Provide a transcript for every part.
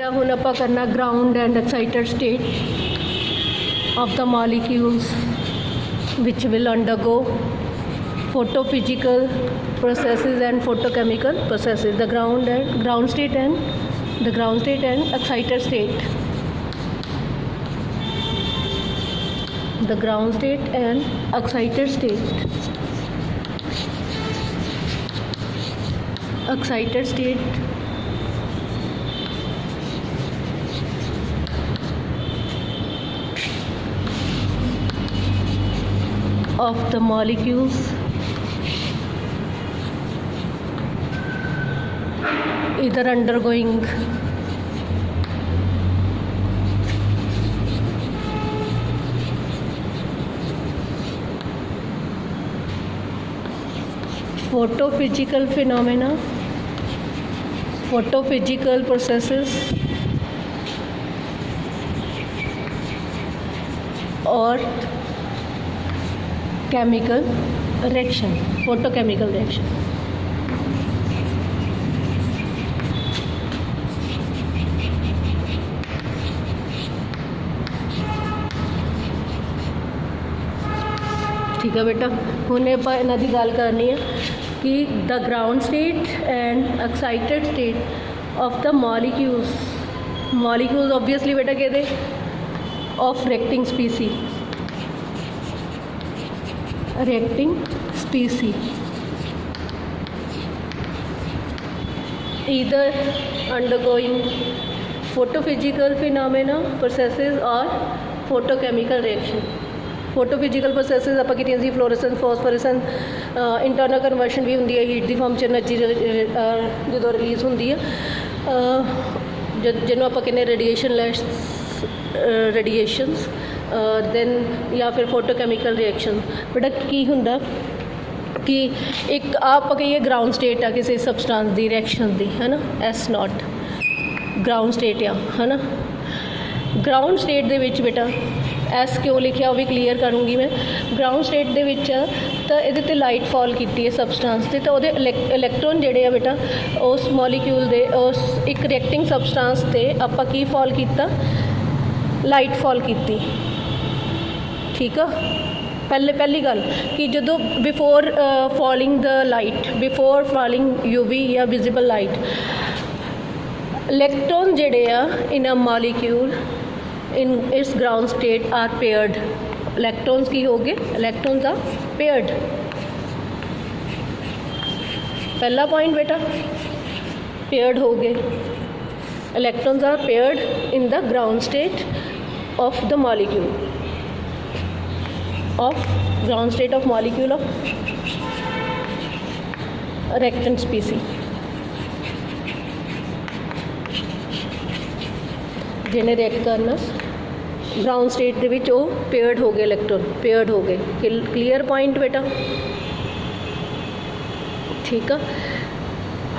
बेटा हुण आपां करना ground and excited state of the molecules which will undergo photophysical processes and photochemical processes, the ground state and excited state, the ground state and excited state of the molecules either undergoing photophysical phenomena, photophysical processes or chemical reaction, photochemical reaction. ठीक है बेटा, हुण आपां इन्हां दी गल करनी है कि the ground state and excited state of the molecules obviously बेटा कहते of reacting species either undergoing photophysical phenomena processes or photochemical reaction. photophysical processes ਆਪਾਂ ਕੀਤੀਆਂ ਸੀ ਫਲੋਰੈਸੈਂਸ, ਫੋਸਫੋਰੈਸੈਂਸ, ਇੰਟਰਨਲ ਕਨਵਰਸ਼ਨ ਵੀ ਹੁੰਦੀ ਹੈ ਹੀਟ ਦੀ ਫਾਰਮ 'ਚ ਐਨਰਜੀ ਜਦੋਂ ਰਿਲੀਜ਼ ਹੁੰਦੀ ਹੈ ਜਿਹਨੂੰ ਆਪਾਂ ਕਹਿੰਦੇ ਰੇਡੀਏਸ਼ਨਸ ਦੈਨ ਜਾਂ ਫਿਰ ਫੋਟੋਕੈਮੀਕਲ ਰਿਐਕਸ਼ਨ। ਬੇਟਾ ਕੀ ਹੁੰਦਾ ਕਿ ਇੱਕ ਆਪਾਂ ਕਹੀਏ ਗਰਾਊਂਡ ਸਟੇਟ ਆ ਕਿਸੇ ਸਬਸਟੈਂਸ ਦੀ ਰਿਐਕਸ਼ਨ ਦੀ, ਹੈ ਨਾ, S0 ਗਰਾਊਂਡ ਸਟੇਟ ਆ, ਹੈ ਨਾ। ਗਰਾਊਂਡ ਸਟੇਟ ਦੇ ਵਿੱਚ ਬੇਟਾ ਐਸ ਕਿਉਂ ਲਿਖਿਆ ਉਹ ਵੀ ਕਲੀਅਰ ਕਰੂੰਗੀ ਮੈਂ। ਗਰਾਊਂਡ ਸਟੇਟ ਦੇ ਵਿੱਚ ਤਾਂ ਇਹਦੇ 'ਤੇ ਲਾਈਟ ਫਾਲ ਕੀਤੀ ਹੈ ਸਬਸਟੈਂਸ 'ਤੇ, ਤਾਂ ਉਹਦੇ ਇਲੈਕਟ੍ਰੋਨ ਜਿਹੜੇ ਆ ਬੇਟਾ ਉਸ ਮੋਲੀਕਿਊਲ ਦੇ ਉਸ ਇੱਕ ਰਿਐਕਟਿੰਗ ਸਬਸਟੈਂਸ 'ਤੇ ਆਪਾਂ ਕੀ ਫਾਲ ਕੀਤਾ, ਲਾਈਟ ਫਾਲ ਕੀਤੀ। ਠੀਕ ਆ, ਪਹਿਲੀ ਗੱਲ ਕਿ ਜਦੋਂ ਬਿਫੋਰ ਫਾਲਿੰਗ ਦ ਲਾਈਟ, ਬਿਫੋਰ ਫਾਲਿੰਗ UV ਜਾਂ ਵਿਜ਼ੀਬਲ ਲਾਈਟ, ਇਲੈਕਟ੍ਰੋਨ ਜਿਹੜੇ ਆ ਇਨ ਅ molecule in its ground state are paired. electrons की हो गए, electrons are paired. पहला पॉइंट बेटा paired हो गए, electrons are paired in the ground state of the molecule of reactant species. ਜਿਹਨੇ ਰਿਐਕਟ ਕਰਨਾ ਗਰਾਊਂਡ ਸਟੇਟ ਦੇ ਵਿੱਚ ਉਹ ਪੇਅਰਡ ਹੋ ਗਏ, ਇਲੈਕਟ੍ਰੋਨ ਪੇਅਰਡ ਹੋ ਗਏ। ਕਲੀਅਰ ਪੁਆਇੰਟ ਬੇਟਾ, ਠੀਕ ਆ।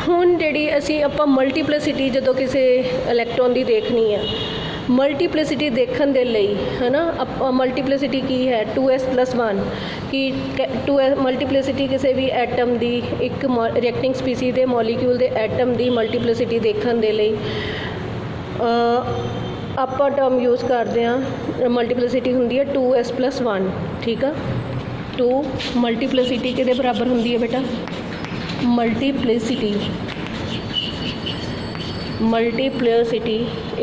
ਹੁਣ ਜਿਹੜੀ ਅਸੀਂ ਆਪਾਂ ਮਲਟੀਪਲਿਸਿਟੀ ਜਦੋਂ ਕਿਸੇ ਇਲੈਕਟ੍ਰੋਨ ਦੀ ਦੇਖਣੀ ਆ, ਮਲਟੀਪਲਿਸਿਟੀ ਦੇਖਣ ਦੇ ਲਈ, ਹੈ ਨਾ, ਆਪਾਂ ਮਲਟੀਪਲਿਸਿਟੀ ਕੀ ਹੈ 2s+1 ਕਿ 2s ਮਲਟੀਪਲਿਸਿਟੀ ਕਿਸੇ ਵੀ ਐਟਮ ਦੀ, ਇੱਕ ਰਿਐਕਟਿੰਗ ਸਪੀਸੀਜ਼ ਦੇ ਮੋਲੀਕਿਊਲ ਦੇ ਐਟਮ ਦੀ ਮਲਟੀਪਲਿਸਿਟੀ ਦੇਖਣ ਦੇ ਲਈ ਆਪਾਂ ਟਰਮ ਯੂਜ਼ ਕਰਦੇ ਹਾਂ, ਮਲਟੀਪਲਿਸਿਟੀ ਹੁੰਦੀ ਹੈ 2s+1। ਠੀਕ ਆ, 2 ਮਲਟੀਪਲਿਸਿਟੀ ਕਿਹਦੇ ਬਰਾਬਰ ਹੁੰਦੀ ਹੈ ਬੇਟਾ, multiplicity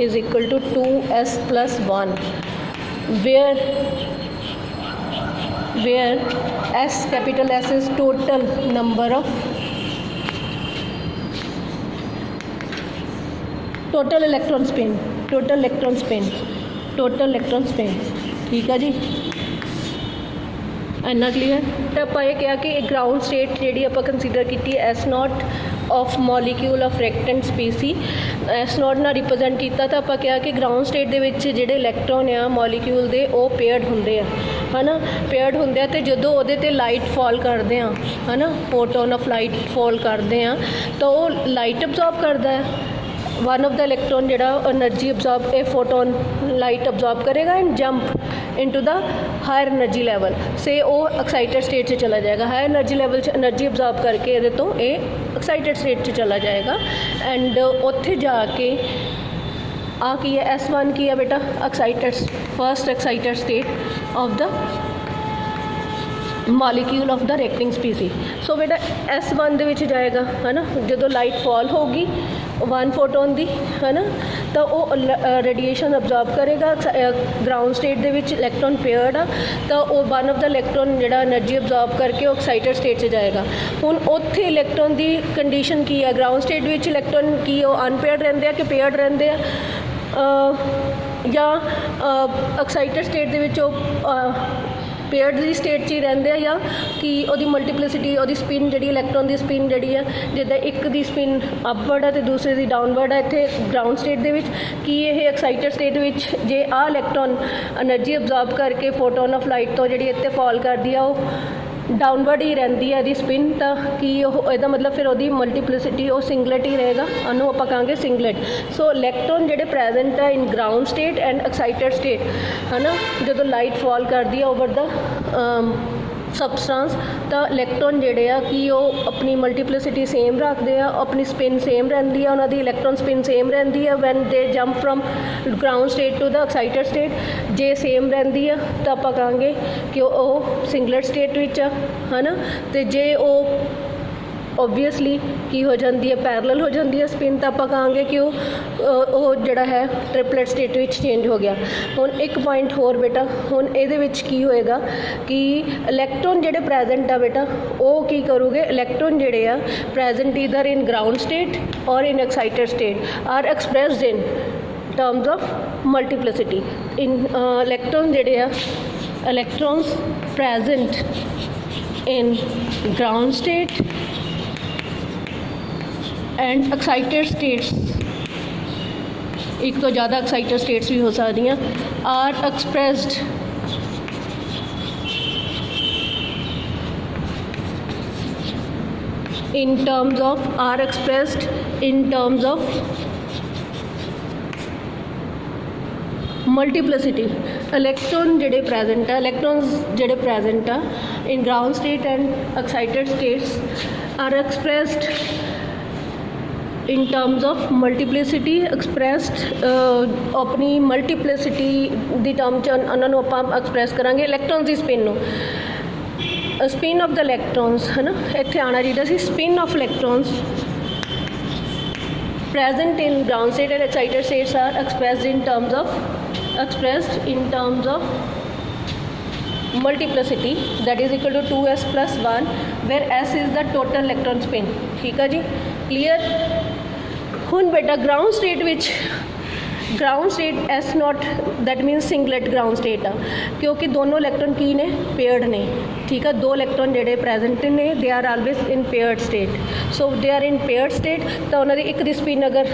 is equal to 2s+1 where S, capital S is total number of total electron spin। ठीक है जी, इन्ना क्लीयर। तो आप ये क्या कि ग्राउंड स्टेट जी आप कंसीडर की S0 of molecule of reactant स्पीसी, S0 ना रिप्रजेंट किया, तो आप क्या कि ग्राउंड स्टेट के जोड़े इलैक्ट्रॉन आ मॉलीक्यूल के वो पेयर्ड होंगे, है ना, पेयर्ड होंगे। तो जो वो लाइट फॉल करते हैं, है ना, फोटोन ऑफ लाइट फॉल करते हैं, तो वो लाइट अब्जॉर्ब करता है। वन ऑफ द इलैक्ट्रॉन जो energy absorb, a photon light absorb करेगा and jump into the higher energy level से वो एक्साइटेड स्टेट से चला जाएगा। Higher energy level energy absorb करके ये तो ये एक्साइटेड स्टेट से चला जाएगा एंड उत्थे जाके आ की है S1 की है बेटा excited first excited state of the molecule of the reacting species. So बेटा S1 ਦੇ ਵਿੱਚ ਜਾਏਗਾ है ना, ਜਦੋਂ ਲਾਈਟ ਫॉल होगी 1 फोटोन ਦੀ है ना, ਤਾਂ ਉਹ ਰੇਡੀਏਸ਼ਨ ਅਬਜ਼ੌਰਬ ਕਰੇਗਾ। ਗਰਾਊਂਡ ਸਟੇਟ ਦੇ ਵਿੱਚ ਇਲੈਕਟ੍ਰੋਨ ਪੇਅਰਡ ਆ, ਤਾਂ ਉਹ ਵਨ ਆਫ ਦਾ ਇਲੈਕਟ੍ਰੋਨ ਜਿਹੜਾ એનર્ਜੀ ਅਬਜ਼ੌਰਬ ਕਰਕੇ ਉਹ ਐਕਸਾਈਟਡ ਸਟੇਟ 'ਚ ਜਾਏਗਾ। ਹੁਣ ਉੱਥੇ ਇਲੈਕਟ੍ਰੋਨ ਦੀ ਕੰਡੀਸ਼ਨ ਕੀ ਹੈ, ਗਰਾਊਂਡ ਸਟੇਟ ਵਿੱਚ ਇਲੈਕਟ੍ਰੋਨ ਕੀ ਉਹ ਅਨਪੇਅਰਡ ਰਹਿੰਦੇ ਆ ਕਿ ਪੇਅਰਡ ਰਹਿੰਦੇ ਆ, ਜਾਂ ਐਕਸਾਈਟਡ ਸਟੇਟ ਦੇ ਵਿੱਚ ਉਹ ਪੇਅਰਡ ਦੀ ਸਟੇਟ 'ਚ ਹੀ ਰਹਿੰਦੇ ਆ, ਜਾਂ ਕਿ ਉਹਦੀ ਮਲਟੀਪਲਿਸਿਟੀ ਉਹਦੀ ਸਪਿਨ ਜਿਹੜੀ ਇਲੈਕਟ੍ਰੋਨ ਦੀ ਸਪਿਨ ਜਿਹੜੀ ਆ, ਜਿੱਦਾਂ ਇੱਕ ਦੀ ਸਪਿਨ ਅਪਵਰਡ ਹੈ ਅਤੇ ਦੂਸਰੇ ਦੀ ਡਾਊਨਵਰਡ ਹੈ ਇੱਥੇ ਗਰਾਊਂਡ ਸਟੇਟ ਦੇ ਵਿੱਚ, ਕੀ ਇਹ ਐਕਸਾਈਟਡ ਸਟੇਟ ਵਿੱਚ ਜੇ ਆਹ ਇਲੈਕਟ੍ਰੋਨ ਐਨਰਜੀ ਅਬਜ਼ੌਰਬ ਕਰਕੇ ਫੋਟੋਨ ਆਫ ਲਾਈਟ ਤੋਂ ਜਿਹੜੀ ਇੱਥੇ ਫਾਲ ਕਰਦੀ ਆ ਉਹ ਡਾਊਨਵਰਡ ਹੀ ਰਹਿੰਦੀ ਹੈ ਇਹਦੀ ਸਪਿਨ, ਤਾਂ ਕੀ ਉਹ ਇਹਦਾ ਮਤਲਬ ਫਿਰ ਉਹਦੀ ਮਲਟੀਪਲਿਸਿਟੀ ਉਹ ਸਿੰਗਲਟ ਹੀ ਰਹੇਗਾ, ਉਹਨੂੰ ਆਪਾਂ ਕਹਾਂਗੇ ਸਿੰਗਲਟ। ਸੋ ਇਲੈਕਟ੍ਰੋਨ ਜਿਹੜੇ ਪ੍ਰੈਜ਼ੈਂਟ ਹੈ in ground state and excited state ਹੈ ਨਾ, ਜਦੋਂ ਲਾਈਟ ਫਾਲ ਕਰਦੀ ਆ ਓਵਰ ਦਾ ਸਬਸਟੈਂਸ, ਤਾਂ ਇਲੈਕਟ੍ਰੋਨ ਜਿਹੜੇ ਆ ਕਿ ਉਹ ਆਪਣੀ ਮਲਟੀਪਲਿਸਿਟੀ ਸੇਮ ਰੱਖਦੇ ਆ, ਆਪਣੀ ਸਪਿਨ ਸੇਮ ਰਹਿੰਦੀ ਆ, ਉਹਨਾਂ ਦੀ ਇਲੈਕਟ੍ਰੋਨ ਸਪਿਨ ਸੇਮ ਰਹਿੰਦੀ ਆ when they jump from ground state to the excited state. ਜੇ ਸੇਮ ਰਹਿੰਦੀ ਆ ਤਾਂ ਆਪਾਂ ਕਹਾਂਗੇ ਕਿ ਉਹ ਸਿੰਗਲਟ ਸਟੇਟ ਵਿੱਚ ਆ ਹੈ ਨਾ, ਅਤੇ ਜੇ ਉਹ ਓਬਵੀਅਸਲੀ ਕੀ ਹੋ ਜਾਂਦੀ ਹੈ ਪੈਰਲਲ ਹੋ ਜਾਂਦੀ ਹੈ ਸਪਿਨ, ਤਾਂ ਆਪਾਂ ਕਹਾਂਗੇ ਕਿ ਉਹ ਜਿਹੜਾ ਹੈ ਟ੍ਰਿਪਲੇਟ ਸਟੇਟ ਵਿੱਚ ਚੇਂਜ ਹੋ ਗਿਆ। ਹੁਣ ਇੱਕ ਪੁਆਇੰਟ ਹੋਰ ਬੇਟਾ, ਹੁਣ ਇਹਦੇ ਵਿੱਚ ਕੀ ਹੋਏਗਾ ਕਿ ਇਲੈਕਟ੍ਰੋਨ ਜਿਹੜੇ ਪ੍ਰੈਜ਼ੈਂਟ ਆ ਬੇਟਾ ਉਹ ਕੀ ਕਰੂਗੇ, ਇਲੈਕਟ੍ਰੋਨ ਜਿਹੜੇ ਆ present either in ground state or in excited state are expressed in terms of multiplicity. In electron ਜਿਹੜੇ ਆ electrons present in ground state and excited states, ਇੱਕ ਤੋਂ ਜ਼ਿਆਦਾ ਐਕਸਾਈਟਡ ਸਟੇਟਸ ਵੀ ਹੋ ਸਕਦੀਆਂ, are expressed in terms of are expressed in terms of multiplicity। Electron ਜਿਹੜੇ present ਆ, electrons ਜਿਹੜੇ present ਆ in ground state and excited states are expressed in terms of multiplicity, expressed ਆਪਣੀ multiplicity ਦੀ term 'ਚ ਉਹਨਾਂ ਨੂੰ ਆਪਾਂ ਐਕਸਪ੍ਰੈਸ ਕਰਾਂਗੇ ਇਲੈਕਟ੍ਰੋਨਸ ਦੀ ਸਪਿਨ ਨੂੰ। स्पिन ऑफ द इलैक्ट्रॉन्स है ना, इत्थे आना चाहिए सी spin of electrons present in ground state and excited states are expressed in terms of multiplicity that is equal to 2s plus 1 where s is the total electron spin। ठीक है जी, clear. हुण बेटा ग्राउंड स्टेट विच ground state S naught that means singlet ground state आ, क्योंकि दोनों electron की ने पेयर्ड ने। ठीक है, दो इलैक्ट्रॉन जेडे प्रेजेंट ने they are always in paired state. So they are in paired state, तो उन्होंने एक दी स्पिन अगर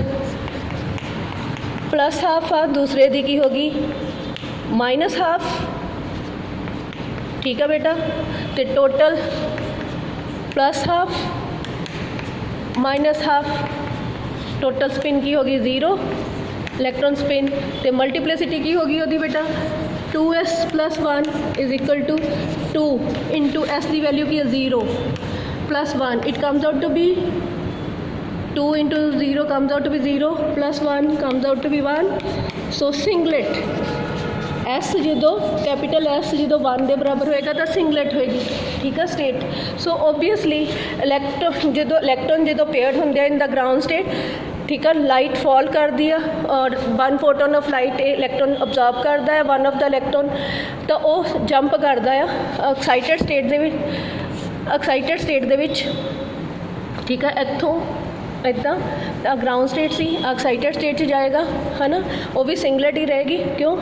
प्लस हाफ आ, दूसरे दी की होगी माइनस हाफ। ठीक है बेटा, तो total plus half minus half, total spin की होगी 0 इलैक्ट्रॉन स्पिन, तो मल्टीप्लिसिटी की होगी वो बेटा 2s plus 1 is equal to 2 into S की वैल्यू की है 0 plus 1, it comes out to be 2 into 0 comes out to be 0 plus 1 comes out to be 1। So singlet S जो कैपिटल एस जो 1 के बराबर होएगा तो सिंगलेट होएगी। ठीक है स्टेट। सो ओबवियसली इलैक्ट्रॉन जो पेयर्ड होंगे इन द ग्राउंड स्टेट, ठीक है, लाइट फॉल कर दिया और 1 photon of light electron absorb करता है, 1 ऑफ द इलैक्ट्रॉन, तो वह जंप करता है एक्साइटेड स्टेट दे विच। ठीक है, इत्थों इदा ग्राउंड स्टेट सी एक्साइटेड स्टेट जाएगा है ना, वो भी सिंगलेट ही रहेगी। क्यों,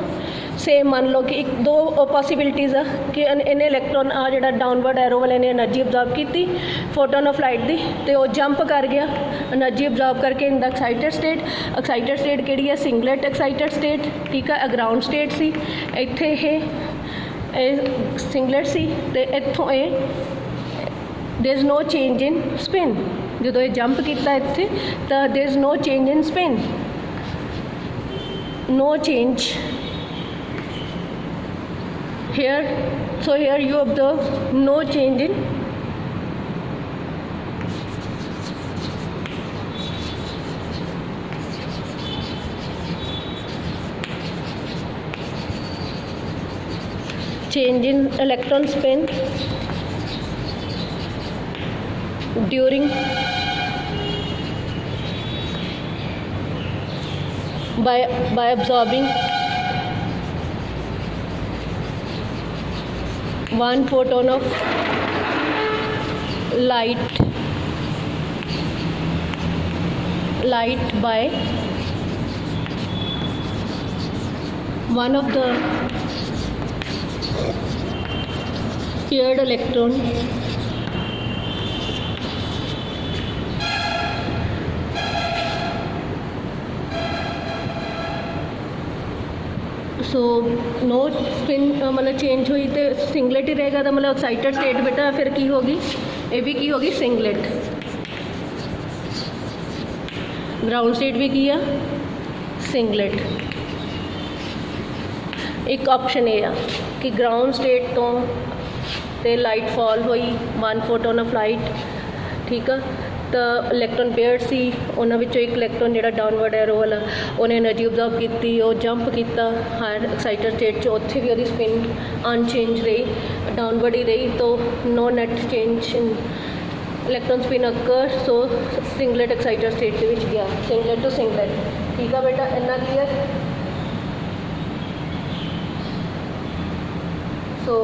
सेम मान लो कि एक दो पॉसिबिलिटीज़ आ कि इन्हें इलैक्ट्रॉन आ जो डाउनवर्ड एरो वाले ने एनर्जी अब्जॉर्ब की फोटोन ऑफ लाइट की, तो वह जंप कर गया एनर्जी अब्जॉर्ब करके इन द एक्साइटेड स्टेट कि है सिंगलेट एक्साइटेड स्टेट। ठीक है, ग्राउंड स्टेट सी, इत्थे ये सिंगलेट सी, तो इत्थों there is no change in spin. जो ये जंप किया इत्थे तो there is no change in spin, no change here। So here you observe no change in change in electron spin during by absorbing one photon of light by one of the paired electron so no spin मतलब change हुई तो singlet ही रहेगा, तो मतलब excited state बेटा फिर की होगी, ये भी की होगी सिंगलेट। ग्राउंड स्टेट भी की है सिंगलेट। एक ऑप्शन ये आ कि ग्राउंड स्टेट तो ते लाइट फॉल हुई 1 फोटोन ऑफ लाइट, ठीक है, तो इलैक्ट्रॉन पेयर्ड सी, उन्होंने विचों एक इलैक्ट्रॉन जिहड़ा डाउनवर्ड एरो वाला उन्हें एनर्जी ऑब्जॉर्व की, वो जंप किया हायर एक्साइटेड स्टेट च, उत्थे भी वो स्पिन अनचेंज रही, डाउनवर्ड ही रही, तो no net change in electron spin occur. So singlet excited state के विच गया, सिंगलेट टू सिंगलेट, ठीक है बेटा, इन्ना clear. So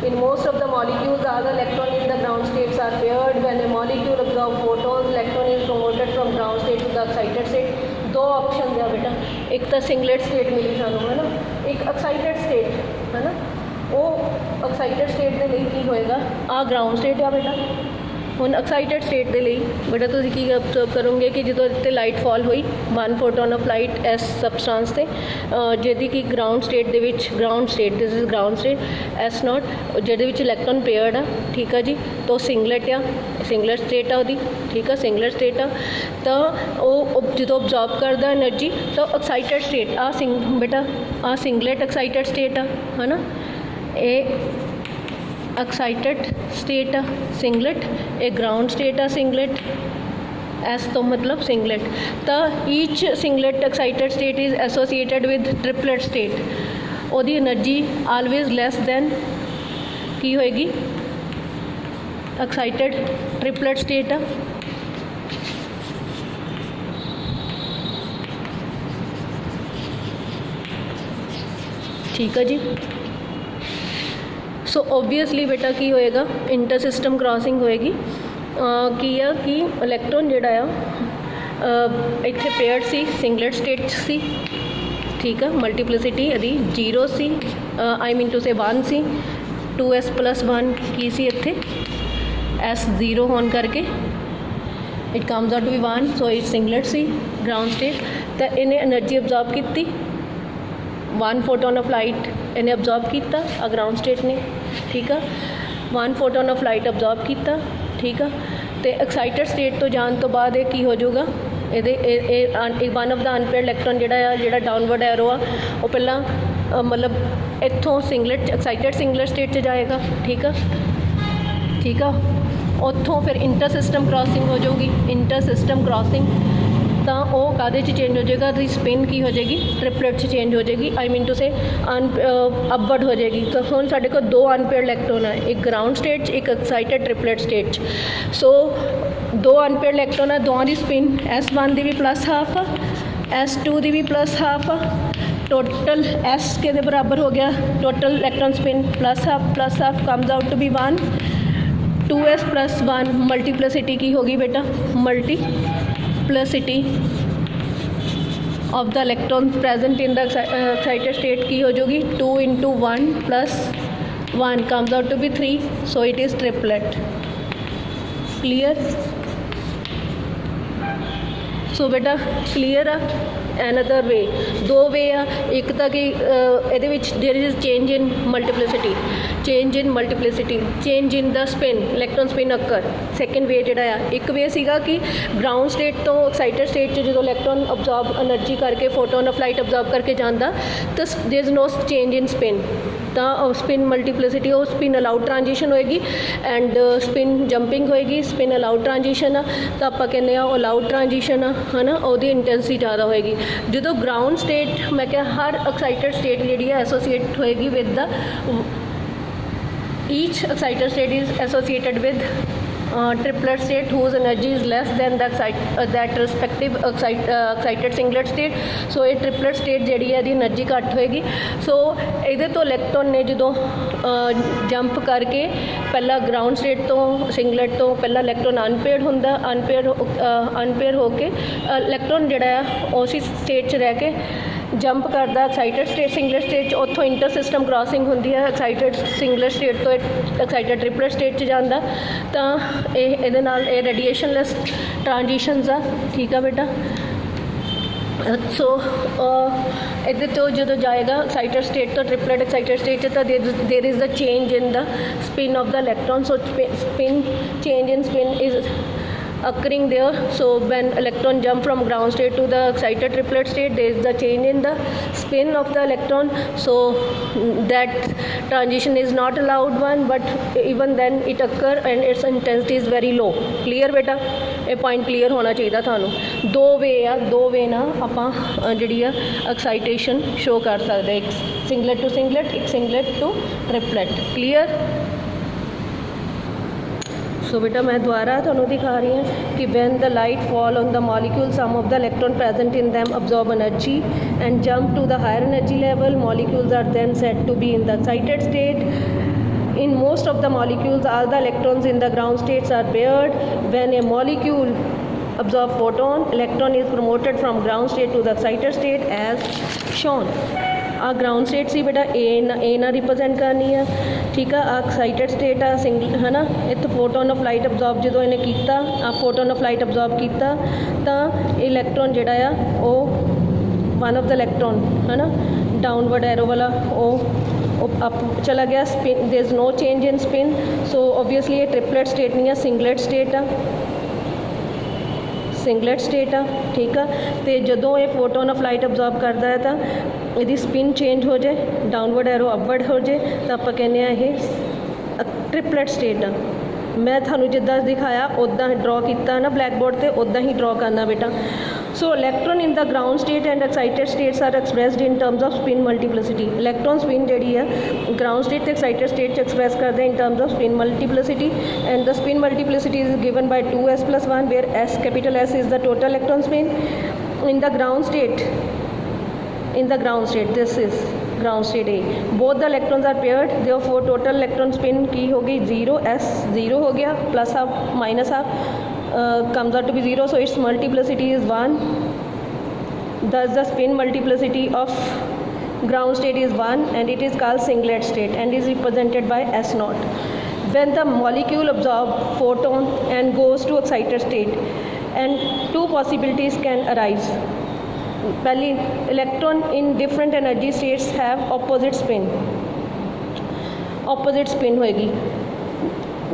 in most of the molecules all the electron in the ground states are paired. When a molecule absorbs photons, electron is promoted from ground state to the excited state. दो option है बेटा, एक तो singlet state मिली सानू है ना, एक excited state है ना, वो एक्साइटेड स्टेट के लिए की होएगा, आ ग्राउंड स्टेट है बेटा। ਹੁਣ एक्साइटेड स्टेट के लिए बेटा तुम की ऑब्जर्व करोगे कि जो इतने लाइट फॉल हुई 1 photon of light as substance से जिहदी कि ग्राउंड स्टेट दे विच, ground state this is ground state S naught, जिहदे विच इलैक्ट्रॉन पेयर्ड आ, ठीक है जी, तो सिंगलेट आ, सिंगलेट स्टेट आ उहदी, ठीक है, सिंगलेट स्टेट आ, तो वो जो ऑब्जॉर्व करदा एनर्जी तो एक्साइटेड स्टेट आ बेटा आ सिंगलेट एक्साइटेड स्टेट आ है ना, ये एक्साइटेड स्टेट आ सिंगलेट, ए ग्राउंड स्टेट आ सिंगलेट, एस तो मतलब सिंगलेट। तो each singlet excited state is एसोसीएटेड with triplet state, ओदी एनर्जी ऑलवेज लैस दैन की होएगी एक्साइटेड ट्रिपलेट स्टेट आ। ठीक है जी। सो ओबवियसली बेटा की होएगा इंटर सिस्टम क्रॉसिंग होएगी, की है कि इलैक्ट्रॉन जिहड़ा आ इत्थे पेयर्ड सी सिंगलेट स्टेट सी, ठीक है, मल्टीप्लिसिटी यदि 0 सी, आई मीन टू से 1 सी, 2s+1 की सी इत्थे s 0 होने करके it comes out to be 1, so it singlet सी ग्राउंड स्टेट। तो इन्हें एनर्जी ऑब्जॉर्व की 1 फोटोन ऑफ लाइट इन्हें ऑब्जॉर्व किया ग्राउंड स्टेट ने, ठीक है, 1 फोटोन ऑफ लाइट ऑब्जॉर्व किया, ठीक है, तो एक्साइटेड स्टेट तो जाने तो बाद ये की हो जाऊगा, ये one of the unpaired electron जिहड़ा डाउनवर्ड एरो आ वो पहला मतलब इत्थों सिंगलेट एक्साइटेड सिंगलेट स्टेट च जाएगा, ठीक है, ठीक है, उत्थों फिर इंटर सिस्टम क्रॉसिंग हो जाऊगी, इंटर सिस्टम क्रॉसिंग तो वह कादे चेंज हो जाएगा, तो स्पिन की हो जाएगी ट्रिपलेट चेंज हो जाएगी, आई मीन टू से अपवर्ड हो जाएगी। तो हम साढ़े को 2 अनपेयर्ड इलैक्ट्रॉन है, एक ग्राउंड स्टेट एक excited triplet state. So 2 unpaired electron है, दोवां दी स्पिन S1 दी भी +½ आ, S2 दी भी +½ आ, टोटल S के दे बराबर हो गया, टोटल इलैक्ट्रॉन स्पिन +½ कम्स out to be 1, 2s+1 multiplicity की होगी बेटा, multiplicity of the electrons present in the excited state की हो जाएगी 2 × 1 + 1 comes out to be 3, so it is triplet. Clear? So बेटा क्लियर आ। एनदर वे 2 वे आ, एक तो कि ये there is change in multiplicity, change in multiplicity, change in the spin, electron spin occur. Second way जोड़ा आ, एक वे सीगा कि ग्राउंड स्टेट तो एक्साइटेड स्टेट जो इलैक्ट्रॉन ऑब्जॉर्ब एनर्जी करके फोटोन ऑफ लाइट ऑब्जॉर्ब करके जाता, तो there is no change in spin, तो स्पिन मल्टीप्लिसिटी वो स्पिन अलाउड ट्रांजिशन होएगी एंड स्पिन जंपिंग होएगी, स्पिन अलाउड ट्रांजिशन आ, तो आप कहने अलाउड ट्रांजिशन है ना, वो इंटेंसिटी ज़्यादा होएगी। जो ग्राउंड स्टेट मैं क्या हर एक्साइटेड स्टेट जी एसोसीएट होएगी with the each excited state is associated with triplet state whose energy is less than that respective excited singlet state. So ये triplet state ਜਿਹੜੀ ਹੈ ਇਹਦੀ एनर्जी घट होएगी. सो ਇਹਦੇ ਤੋਂ ਇਲੈਕਟ੍ਰੋਨ ਨੇ ਜਦੋਂ ਜੰਪ ਕਰਕੇ ਪਹਿਲਾਂ ਗਰਾਊਂਡ ਸਟੇਟ ਤੋਂ ਸਿੰਗਲਟ ਤੋਂ ਪਹਿਲਾਂ ਇਲੈਕਟ੍ਰੋਨ ਅਨਪੇਅਰਡ ਹੁੰਦਾ, ਅਨਪੇਅਰ ਹੋ ਕੇ ਇਲੈਕਟ੍ਰੋਨ ਜਿਹੜਾ ਆ ਉਸੇ ਸਟੇਟ 'ਚ ਰਹਿ ਕੇ ਜੰਪ ਕਰਦਾ ਐਕਸਾਈਟਡ ਸਟੇਟ ਸਿੰਗਲਟ ਸਟੇਟ 'ਚ, ਉੱਥੋਂ ਇੰਟਰ ਸਿਸਟਮ ਕ੍ਰਾਸਿੰਗ ਹੁੰਦੀ ਹੈ ਐਕਸਾਈਟਡ ਸਿੰਗਲਟ ਸਟੇਟ ਤੋਂ ਐਕਸਾਈਟਡ ਟ੍ਰਿਪਲਟ ਸਟੇਟ 'ਚ ਜਾਂਦਾ. ਤਾਂ ਇਹਦੇ ਨਾਲ ਇਹ ਰੇਡੀਏਸ਼ਨਲੈਸ ਟ੍ਰਾਂਜੀਸ਼ਨਸ ਆ. ਠੀਕ ਆ ਬੇਟਾ. ਸੋ ਇਹਦੇ ਤੋਂ ਜਦੋਂ ਜਾਏਗਾ ਐਕਸਾਈਟਡ ਸਟੇਟ ਤੋਂ ਟ੍ਰਿਪਲਟ ਐਕਸਾਈਟਡ ਸਟੇਟ 'ਚ ਤਾਂ ਦੇਰ is the change in the spin of the electron. So spin change in spin is occurring there. So when electron jump from ground state to the excited triplet state, there is the change in the spin of the electron. So that transition is not allowed one, but even then it occur and its intensity is very low. Clear beta? ਇਹ point clear ਹੋਣਾ ਚਾਹੀਦਾ ਤੁਹਾਨੂੰ. ਦੋ ਵੇ ਨਾਲ ਆਪਾਂ ਜਿਹੜੀ ਆ ਐਕਸਾਈਟੇਸ਼ਨ show ਕਰ ਸਕਦੇ, ਇੱਕ ਸਿੰਗਲਟ ਟੂ ਸਿੰਗਲਟ, ਇੱਕ ਸਿੰਗਲਟ ਟੂ ਟ੍ਰਿਪਲਟ. ਕਲੀਅਰ? सो बेटा मैं दोबारा ਤੁਹਾਨੂੰ दिखा रही हूँ कि when the light fall on the molecule, some of the electron present in them absorb energy and jump to the higher energy level. Molecules are then said to be in the excited state. In most of the molecules, all the electrons in the ground states are paired. When a molecule absorb photon, electron is promoted from ground state to the excited state as shown. ਆ ground state ਸੀ ਬੇਟਾ, ਏ ਨਾਲ ਰਿਪਰਜੈਂਟ ਕਰਨੀ ਆ. ਠੀਕ ਆ. ਆ excited state ਆ single, ਹੈ ਨਾ. ਇੱਥੇ ਫੋਟੋਨ ਆਫ ਲਾਈਟ ਅਬਜ਼ੋਰਬ ਜਦੋਂ ਇਹਨੇ ਕੀਤਾ, ਆ ਫੋਟੋਨ ਆਫ ਲਾਈਟ ਅਬਜ਼ੋਰਬ ਕੀਤਾ ਤਾਂ ਇਲੈਕਟ੍ਰੋਨ ਜਿਹੜਾ ਆ ਉਹ ਵਨ ਆਫ ਦ ਇਲੈਕਟ੍ਰੋਨ, ਹੈ ਨਾ, ਡਾਊਨਵਰਡ ਐਰੋ ਵਾਲਾ ਉਹ ਅਪ ਚਲਾ ਗਿਆ. Spin, there is no change in spin. So obviously ਇਹ ਟ੍ਰਿਪਲਟ ਸਟੇਟ ਨਹੀਂ ਆ, ਸਿੰਗਲਟ ਸਟੇਟ ਆ, ਸਿੰਗਲਟ ਸਟੇਟ ਆ. ਠੀਕ ਆ. ਅਤੇ ਜਦੋਂ ਇਹ ਫੋਟੋਨ ਆਫ ਲਾਈਟ ਅਬਜ਼ੋਰਬ ਕਰਦਾ ਹੈ ਤਾਂ ਇਹਦੀ ਸਪਿਨ ਚੇਂਜ ਹੋ ਜਾਏ, ਡਾਊਨਵਰਡ ਐਰੋ ਅਪਵਰਡ ਹੋ ਜਾਏ ਤਾਂ ਆਪਾਂ ਕਹਿੰਦੇ ਹਾਂ ਇਹ ਟ੍ਰਿਪਲਟ ਸਟੇਟ ਆ. ਮੈਂ ਤੁਹਾਨੂੰ ਜਿੱਦਾਂ ਦਿਖਾਇਆ ਉੱਦਾਂ ਡਰੋ ਕੀਤਾ ਨਾ ਬਲੈਕ ਬੋਰਡ 'ਤੇ, ਉੱਦਾਂ ਹੀ ਡਰੋ ਕਰਨਾ ਬੇਟਾ. So electron in the ground state and excited states are expressed in terms of spin multiplicity. Electron spin ਜਿਹੜੀ ਆ ਗਰਾਊਂਡ ਸਟੇਟ ਅਤੇ ਐਕਸਾਈਟਡ ਸਟੇਟ 'ਚ ਐਕਸਪ੍ਰੈਸ ਕਰਦੇ in terms of spin multiplicity, and the spin multiplicity is given by 2s+1 where S, capital S is the total electron spin. In the ground state, this is ground state A, both the electrons are paired, therefore total electron spin की होगी 0, S 0 हो गया, plus half minus half comes out to be 0, so its multiplicity is 1. Thus the spin multiplicity of ground state is 1 and it is called singlet state and is represented by S0. When the molecule absorbs photon and goes to excited state, and two possibilities can arise. पहली, electron in different energy states have opposite spin होएगी.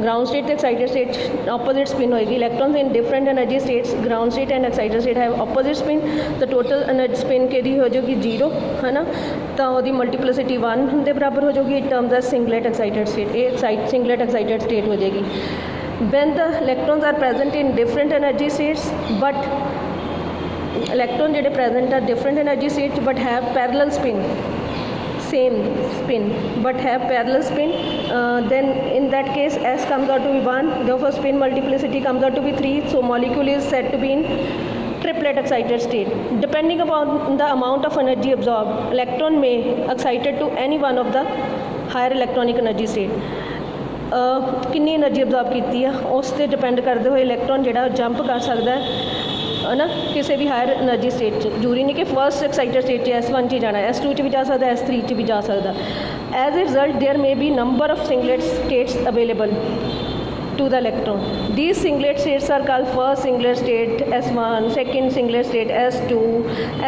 Ground state excited state opposite spin होएगी. Electrons in different energy states ground state and excited state have opposite spin. The total energy spin की हो जाएगी 0, है ना. तो वो multiplicity 1 के बराबर हो जाएगी. It terms the singlet excited state, ये सिंगलेट एक्साइटेड स्टेट हो जाएगी. When the electrons are present in different energy states, but electron ਜਿਹੜੇ present are different energy states but have parallel spin, same spin but have parallel spin, then in that case S comes out to be 1, therefore spin multiplicity comes out to be 3, so molecule is said to be in triplet excited state. Depending upon the amount of energy absorbed, electron may excited to any one of the higher electronic energy state. ਕਿੰਨੀ energy absorb ਕੀਤੀ ਆ ਉਸ 'ਤੇ depend ਕਰਦੇ ਹੋਏ electron ਜਿਹੜਾ jump ਕਰ ਸਕਦਾ ਹੈ ਨਾ ਕਿਸੇ ਵੀ ਹਾਇਰ એનર્ਜੀ ਸਟੇਟ 'ਚ. ਜ਼ਰੂਰੀ ਨਹੀਂ ਕਿ ਫਸਟ ਐਕਸਾਈਟਡ ਸਟੇਟ 'ਚ S1 'ਚ ਹੀ ਜਾਣਾ, S2 'ਚ ਵੀ ਜਾ ਸਕਦਾ, S3 'ਚ ਵੀ ਜਾ ਸਕਦਾ. As a result there may be number of singlet states available to the electron. These singlet states are called first singlet state S1, second singlet state S2,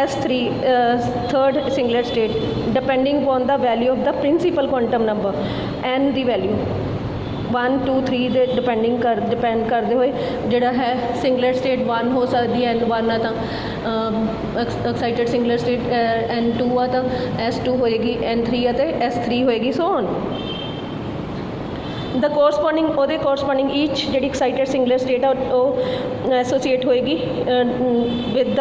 S3, third singlet state, depending upon the value of the principal quantum number and the value 1 2 3 ਦੇ depend ਕਰਦੇ ਹੋਏ ਜਿਹੜਾ ਹੈ ਸਿੰਗਲਟ state 1 ਹੋ ਸਕਦੀ ਹੈ, N1 ਆ ਤਾਂ ਐਕਸਾਈਟਡ ਸਿੰਗਲਟ ਸਟੇਟ N2 ਆ ਤਾਂ S2 ਹੋਏਗੀ, N3 ਆ ਤਾਂ S3 ਹੋਏਗੀ, ਸੋ ਔਨ. ਦ ਕੋਰਸਪੋਂਡਿੰਗ ਈਚ ਜਿਹੜੀ ਐਕਸਾਈਟਡ ਸਿੰਗਲਟ ਸਟੇਟ ਆ ਉਹ ਐਸੋਸੀਏਟ ਹੋਏਗੀ with the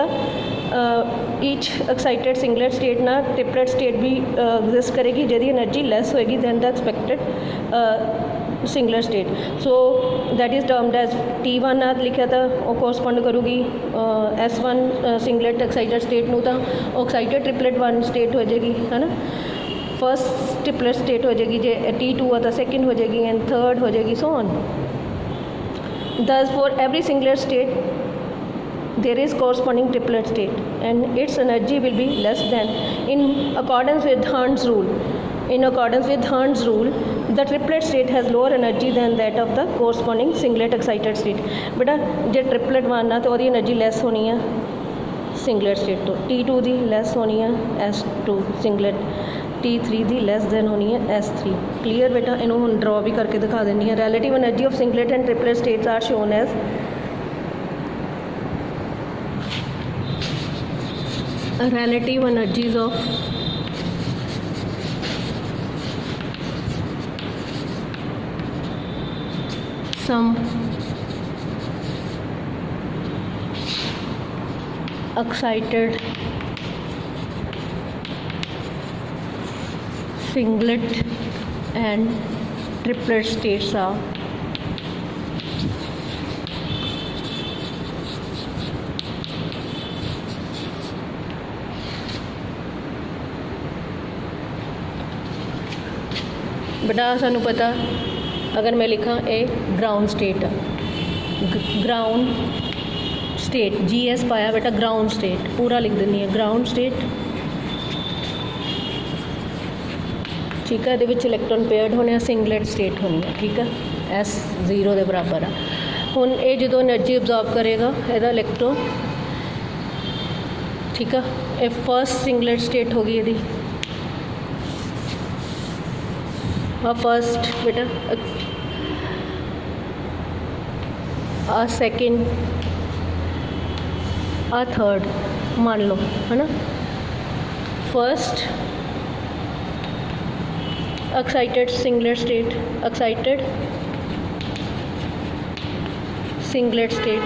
each excited singlet state ना ट्रिपलेट स्टेट भी एग्जिस्ट करेगी जिहदी एनर्जी लैस होएगी than the expected singlet state. So that is termed as T1 आ लिखा था वो कोरस्पोंड करूगी S1 सिंगलेट एक्साइटेड स्टेट नूं तां वो एक्साइटेड ट्रिपलेट 1 स्टेट हो जाएगी है ना। फर्स्ट ट्रिपलेट स्टेट हो जाएगी जे T2 है तो सेकेंड हो जाएगी एंड थर्ड हो जाएगी so on. Thus for every singlet state there is corresponding triplet state and its energy will be less than in accordance with Hern's rule. In accordance with Hern's rule, the triplet state has lower energy than that of the corresponding singlet excited state. बेटा जे triplet 1 ना तो वो energy lace होनी है singlet state तो T2 दी lace होनी है S2 singlet, T3 दी less than होनी है S3। क्लीयर बेटा, इन्हों हम ड्रॉ भी करके दिखा देनी है। Relative energy of singlet and triplet states are shown as relative energies of some excited singlet and triplet states are बेटा सानू पता अगर मैं लिखा ए ground state ground state GS पाया बेटा ग्राउंड स्टेट पूरा लिख देनी है ग्राउंड स्टेट ठीक है। ये इलैक्ट्रॉन पेयर्ड होने सिंगलेट स्टेट होनी है ठीक है S0 के बराबर है। हुण ये जो एनर्जी ऑब्जॉर्व करेगा यदा इलैक्ट्रॉन ठीक है। ये फर्स्ट सिंगलेट स्टेट होगी यदी फर्स्ट बेटा सेकेंड थर्ड मान लो है ना। First excited singlet state excited singlet state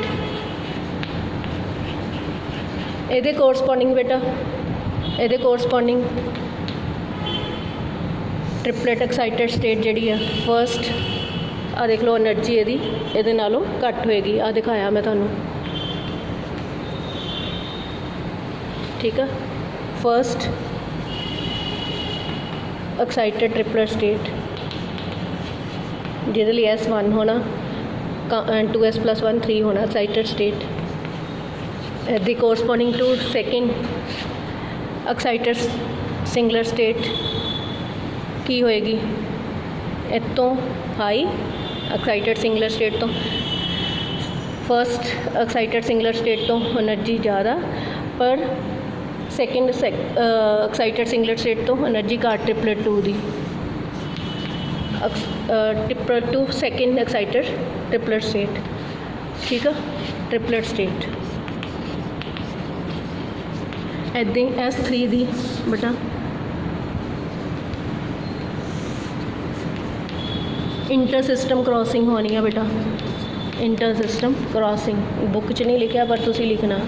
ये कोरस्पोंडिंग बेटा ये कोरस्पोंडिंग ट्रिपलेट एक्साइटेड स्टेट जी है फर्स्ट आ देख लो एनर्जी ये नालों घट होएगी आ दिखाया मैं तुहानू ठीक है। फर्स्ट एक्साइटेड ट्रिपलेट स्टेट जिहदे लई S1 होना 2s+1 3 होना एक्साइटेड स्टेट दी corresponding to second excited singlet state की होएगी इतों हाई एक्साइटेड सिंगलर स्टेट तो फर्स्ट एक्साइटेड सिंगलर स्टेट तो एनर्जी ज़्यादा पर सेकेंड एक्साइटेड सिंगलर स्टेट तो एनर्जी घट ट्रिपलेट 2 दी triplet 2 second excited triplet state ठीक है ट्रिपलेट स्टेट ऐदी S3 दी बेटा इंटर सिस्टम क्रॉसिंग होनी है बेटा इंटर सिस्टम क्रॉसिंग बुक च नहीं लिखा पर तुसी लिखना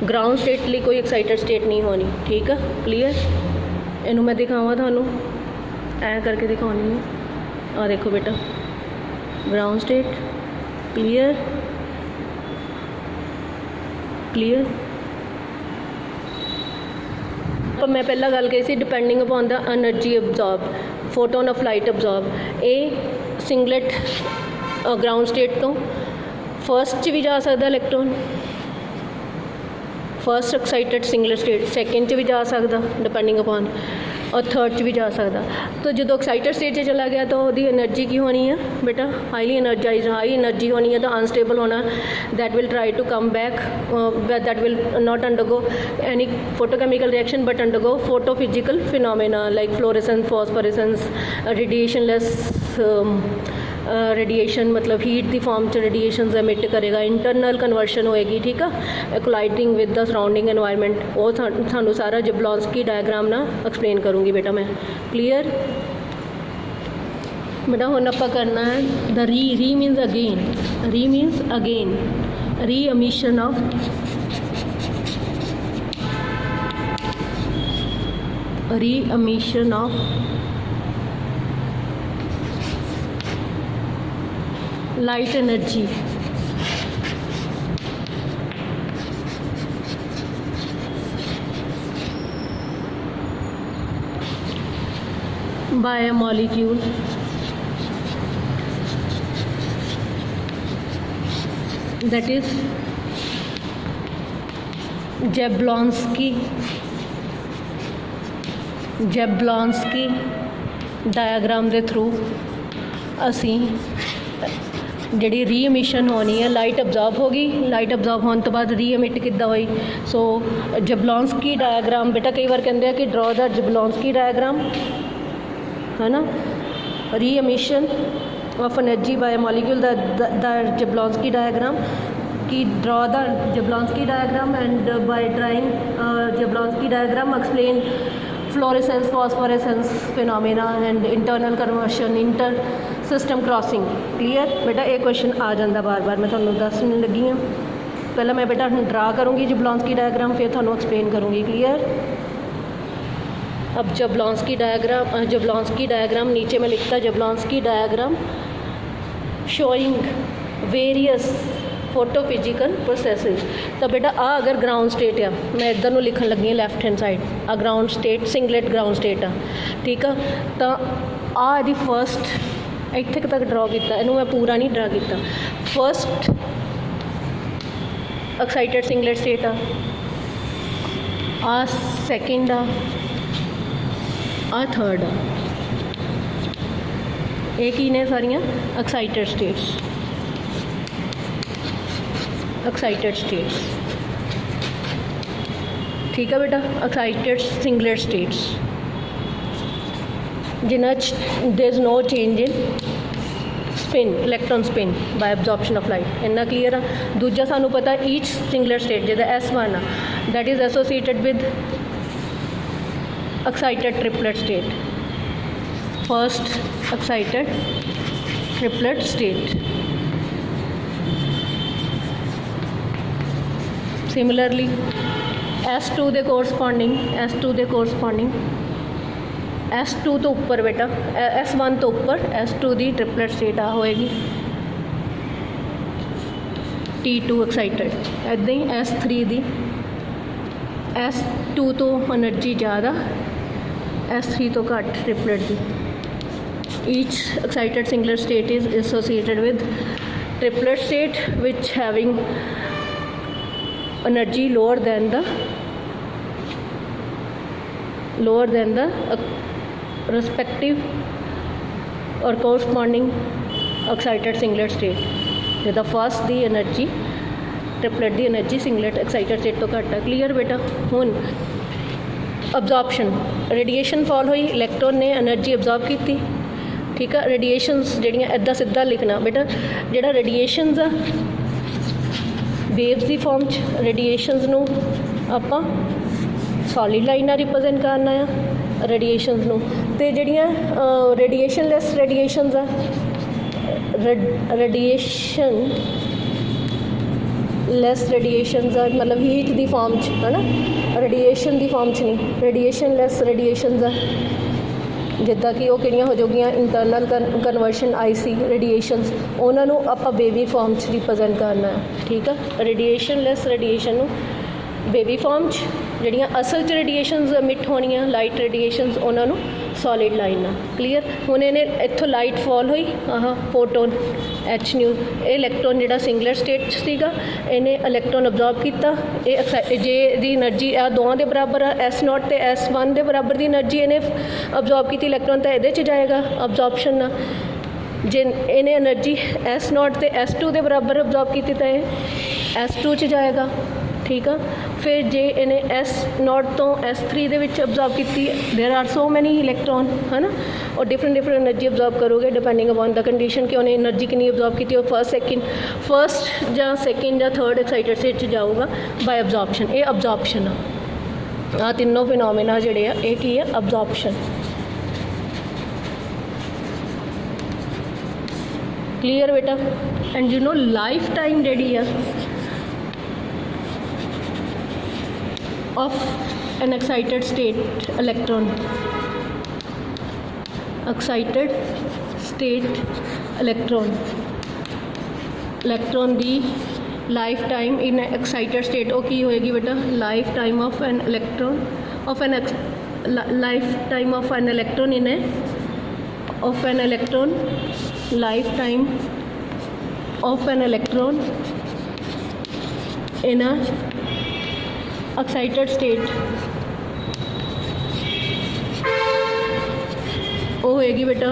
ग्राउंड स्टेट लिए कोई एक्साइटेड स्टेट नहीं होनी ठीक है। क्लीयर इनू मैं दिखावा थानू ऐ करके दिखानी है आ देखो बेटा ग्राउंड स्टेट क्लीयर क्लीयर। तो मैं पहला गल कही सी depending upon the energy absorb photon of light absorb ए सिंगलेट ग्राउंड स्टेट तो फर्स्ट च भी जा सकता electron first excited singlet state second च भी जा सकता डिपेंडिंग अपॉन और थर्ड च भी जा सकता। तो जो एक्साइटेड स्टेट से चला गया तो वही एनर्जी की होनी है बेटा हाईली एनर्जाइज हाई एनर्जी होनी है तो अनस्टेबल होना that will try to come back that will not undergo any photochemical reaction but undergo photophysical phenomena like fluorescence phosphorescence radiationless radiation मतलब हीट की फॉर्म च रेडिएशन एमिट करेगा internal conversion होएगी ठीक है colliding with the surrounding environment वो थानू सारा जबलॉन्स्की डायग्राम ना एक्सप्लेन करूँगी बेटा मैं क्लीयर बेटा हुण आपां करना है द री मीन्स अगेन री emission of re-emission of light energy by a molecule that is Jablonski diagram के थ्रू असी जी रीएमिशन होनी है, लाइट अब्जॉर्ब होगी, लाइट अब्जॉर्ब होने तो बाद रीएमिट किद्दां होई। सो जबलॉन्स्की डायग्राम बेटा कई बार कहते हैं कि ड्रॉ द जबलॉन्स्की डायग्राम, है ना, reemission of energy by molecule the Jablonski diagram की draw the Jablonski diagram and by drawing Jablonski diagram explain fluorescence phosphorescence phenomena and internal conversion inter system crossing. Clear बेटा, एक question आ जाता बार बार, मैं थोड़ा दसने लगी हाँ। पहले मैं बेटा ड्रा करूँगी जबलॉन्स्की डायग्राम, फिर थोड़ा एक्सप्लेन करूँगी। क्लीयर। अब जबलॉन्स्की डायग्राम नीचे मैं लिखता जबलॉन्स्की डायग्राम शोइंग वेरियस फोटोफिजिकल प्रोसैसिज। तो बेटा अगर ग्राउंड स्टेट आ, मैं इधर नूं लिखन लगी हाँ लैफ्ट हैंड साइड, आ ground state singlet ground state आ, ठीक है। तो आ दी फर्स्ट इत्थे तक ड्रॉ किया, इनू मैं पूरा नहीं ड्रा किया। फर्स्ट एक्साइटेड सिंगलेट स्टेट आ सैकेंड आ थर्ड आ, ये की ने सारियां एक्साइटेड स्टेट्स, ठीक है बेटा। एक्साइटेड सिंगलेट स्टेट्स जिन्हें there is no change in spin, electron spin by absorption of light, इन्ना क्लीयर है। दूजा सानू पता ईच सिंगलेट स्टेट जिहदा S1 आ that is associated with excited triplet state, first excited triplet state. Similarly S2 दे corresponding S2 तो ऊपर बेटा S1 तो ऊपर S2 दी ट्रिपलेट स्टेट आ होएगी T2 एक्साइटेड। इदां ही S3 दी S2 तो एनर्जी ज़्यादा S3 तो घट triplet the. Each excited singlet state is associated with triplet state which having energy lower than the respective or corresponding excited singlet state। जिदा first दी energy triplet दी energy singlet excited state तो घट है। Clear बेटा। हुन absorption radiation fall हुई, electron ने energy absorb की, ठीक है। रेडिएशनस जड़ियाँ इदा सीधा लिखना बेटा, जोड़ा रेडिएशनस आ वेव्स की फॉर्म रेडिएशनस नू आपां सॉलिड लाइन नाल रिप्रजेंट करना है रेडिएशनस नू, ते जड़ियां रेडिएशनलैस रेडिएशनस आ रेडिएशनस आ मतलब हीट की फॉर्म है ना, रेडिएशन की फॉर्म नहीं, रेडिएशनलैस रेडिएशनस आ जिदा कि वो किहड़ियां हो जाऊगियां इंटरनल कन्वर्शन IC रेडिएशनस, उन्होंने आप बेबी फॉर्म रिप्रजेंट करना है, ठीक है। रेडिएशनलैस रेडिएशन बेबी फॉर्म जड़ियाँ असल रेडिएशनस एमिट होनियां लाइट रेडिएशनस उन्होंने सॉलिड लाइन। क्लीयर। हुण इन्हें इत्थों लाइट फॉल हुई फोटोन H न्यू, ये इलैक्ट्रॉन जिहड़ा सिंगलेट स्टेट सीगा इन्हें इलैक्ट्रॉन अब्जॉर्ब किया, ये जे दी एनर्जी आ दोवां दे बराबर आ S0 ते S1 दे बराबर दी एनर्जी इन्हें अब्जॉर्ब की, इलैक्ट्रॉन तो ये जाएगा अब्जॉर्प्शन ना, जे इन्हें एनर्जी S0 ते S2 दे बराबर अब्जॉर्ब की तो ये S2 च जाएगा, ठीक है। फिर जे इन्हें S0 तो S3 दे विच अब्जॉर्ब की, there are so many electron, है ना, और डिफरेंट एनर्जी अब्जॉर्ब करोगे डिपेंडिंग अपॉन द कंडीशन कि उन्हें एनर्जी कितनी अब्जॉर्ब की, फर्स्ट या सैकेंड या थर्ड एक्साइटेड स्टेट जाऊगा बाय अब्जॉर्प्शन। ये अब्जॉर्प्शन आ तीनों फिनोमेना जिहड़े आ ये की है अब्जॉर्प्शन। क्लीयर बेटा। And you know lifetime जिहड़ी आ of an excited state electron, excited state electron ਦੀ lifetime in excited state वो की होएगी बेटा, lifetime of an electron lifetime of an electron in lifetime of an electron in a excited state वो होएगी बेटा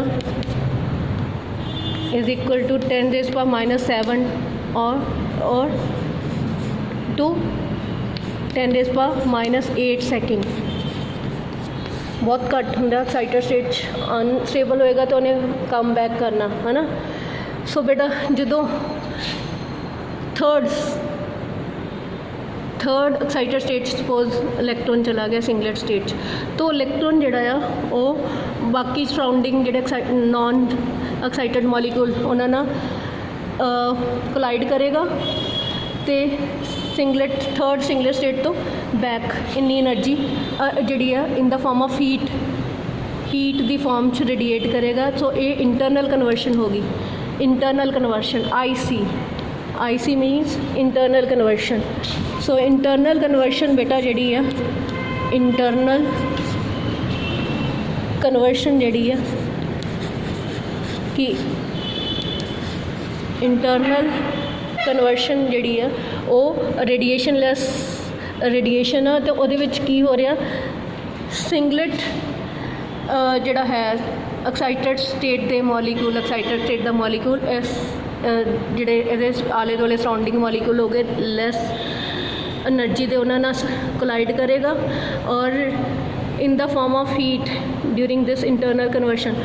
is equal to 10⁻⁻⁷ और to 10⁻⁸ second. बहुत घट होंगे एक्साइटेड स्टेट अनस्टेबल होएगा तो उन्हें कम बैक करना है ना। सो बेटा जो third excited state suppose electron चला गया सिंगलेट स्टेट तो इलैक्ट्रॉन जोड़ा वो बाकी सराउंडिंग जोड़े नॉन एक्साइटेड मॉलीक्यूल उन्होंने कोलाइड करेगा तो थर्ड सिंगलेट स्टेट तो बैक इन्नी एनर्जी जी in the form of heat की फॉर्म च रेडिएट करेगा। सो ये इंटरनल कन्वर्शन होगी, internal conversion I means internal conversion. So internal conversion बेटा जी इंटरनल कन्वर्शन जी कि इंटरनल कन्वर्शन जी वो रेडिएशनलैस रेडिएशन है तो वो की हो रहा सिंगलेट जोड़ा है एक्साइटेड स्टेट के मॉलीक्यूल एक्साइटेड स्टेट का मॉलीक्यूल इस जोड़े आले दुआले सराउंडिंग मॉलीक्यूल हो गए लैस एनर्जी के उन्होंने कोलाइड करेगा और इन the form of heat during this internal conversion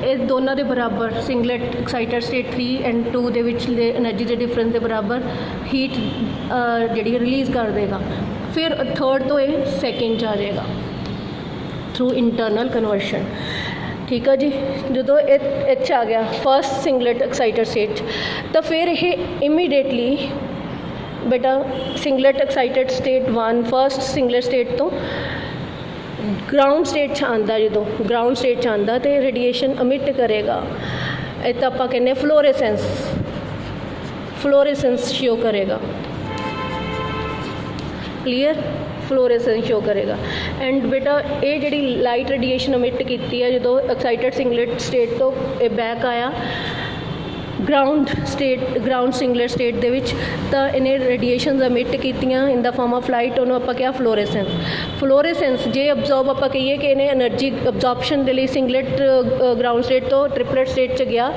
ये दोनों के बराबर singlet excited state 3 and 2 they energy के डिफरेंस के बराबर हीट जी रिलीज़ कर देगा। फिर थर्ड तो ये सैकेंड आ जाएगा थ्रू इंटरनल कन्वर्शन। ठीक है जी, जो एच आ गया फर्स्ट सिंगलेट एक्साइटेड स्टेट तो फिर ये इमीडिएटली बेटा singlet excited state 1 first singlet state तो ग्राउंड स्टेट आता जो ग्राउंड स्टेट आता तो रेडिएशन अमिट करेगा। ये तो आप कहने फ्लोरेसेंस शो करेगा, क्लीयर फ्लोरेसेंस शो करेगा। एंड बेटा ये जी लाइट रेडिएशन अमिट की है जो एक्साइटेड सिंगलेट स्टेट तो बैक आया ग्राउंड सिंगलेट स्टेट दे विच तो इन्हें रेडिएशन अमिट कीतियां इन द फॉर्म ऑफ लाइट उन्होंने आप क्या फ्लोरेसेंस जे अबजॉर्ब आप कहीए कि इन्हें एनर्जी अबजॉर्बशन के लिए सिंगलेट ग्राउंड स्टेट तो ट्रिपलेट स्टेट च गया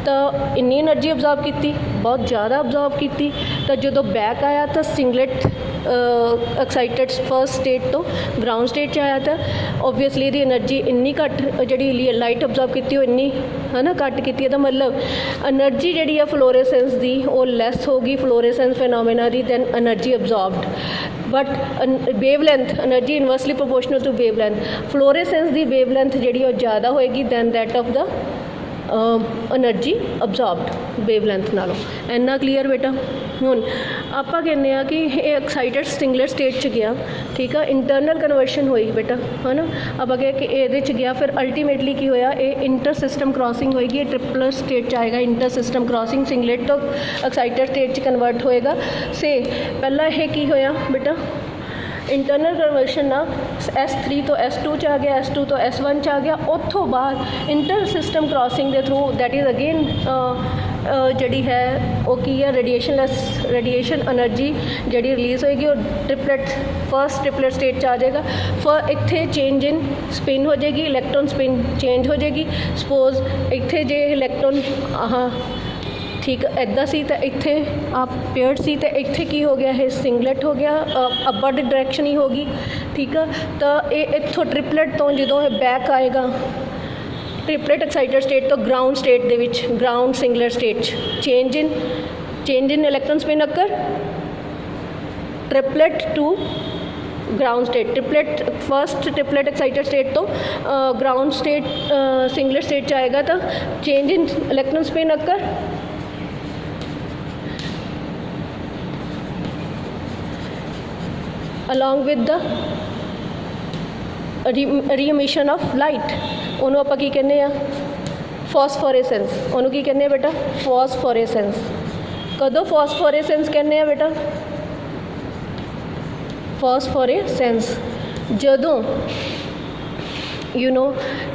तो इन्नी एनर्जी अबजॉर्ब की बहुत ज़्यादा अबजॉर्ब की तो जो बैक आया तो सिंगलेट एक्साइटेड फर्स्ट स्टेट तो ग्राउंड स्टेट च आया तो ओबवियसली ये एनर्जी इन्नी घट जी लाइट अबजॉर्ब की इन्नी है ना घट की तो मतलब एनर्जी जी है फ्लोरेसेंस की वो लैस होगी फ्लोरेसेंस फिनोमेना दी than energy absorbed but wavelength energy inversely proportional to wavelength fluorescence की वेवलैंथ जी ज़्यादा होएगी than that of the energy absorbed wavelength नालों। इन्ना क्लीयर बेटा। हुण आप कहने कि एक्साइटेड सिंगलेट स्टेट च गया ठीक है इंटरनल कन्वर्शन हुई बेटा है ना आप कहे कि ये गया फिर अल्टीमेटली की होया ये इंटर सिस्टम क्रॉसिंग होएगी ट्रिपलर स्टेट च आएगा इंटर सिस्टम क्रॉसिंग सिंगलेट तो एक्साइटेड स्टेट च कन्वर्ट होएगा से पहला ये की होया बेटा इंटरनल कन्वर्शन ना S3 तो S2 च आ गया S2 तो S1 च आ गया उतों बाद इंटर सिस्टम क्रॉसिंग के थ्रू दैट इज़ अगेन जी है वो की है रेडिएशन एनर्जी जी रिलीज़ होएगी और फर्स्ट ट्रिपलेट स्टेट च आ जाएगा इत्थे चेंज इन स्पिन हो जाएगी इलैक्ट्रॉन स्पिन चेंज हो जाएगी सपोज इत्थे जे इलैक्ट्रॉन ठीक इदा सी तो इत्थे आप पेयर्ड सी तो इत्थे की हो गया है सिंगलेट हो गया अपवर्ड डायरैक्शन ही होगी ठीक है तो ये इत्थों ट्रिपलेट तो जो बैक आएगा ट्रिपलेट एक्साइटेड स्टेट तो ग्राउंड स्टेट दे विच ground singlet state change in electron spin occur triplet to ground state first triplet excited state तो ग्राउंड स्टेट सिंगलेट स्टेट आएगा तो change in electron spin occur along with the reemission of light, ਉਹਨੂੰ ਆਪਾਂ ਕੀ ਕਹਿੰਦੇ ਆ? ਫੋਸਫੋਰੇਸੈਂਸ। ਉਹਨੂੰ ਕੀ ਕਹਿੰਦੇ ਆ ਬੇਟਾ? ਫੋਸਫੋਰੇਸੈਂਸ। ਕਦੋਂ ਫੋਸਫੋਰੇਸੈਂਸ ਕਹਿੰਦੇ ਆ ਬੇਟਾ? ਫੋਸਫੋਰੇਸੈਂਸ ਜਦੋਂ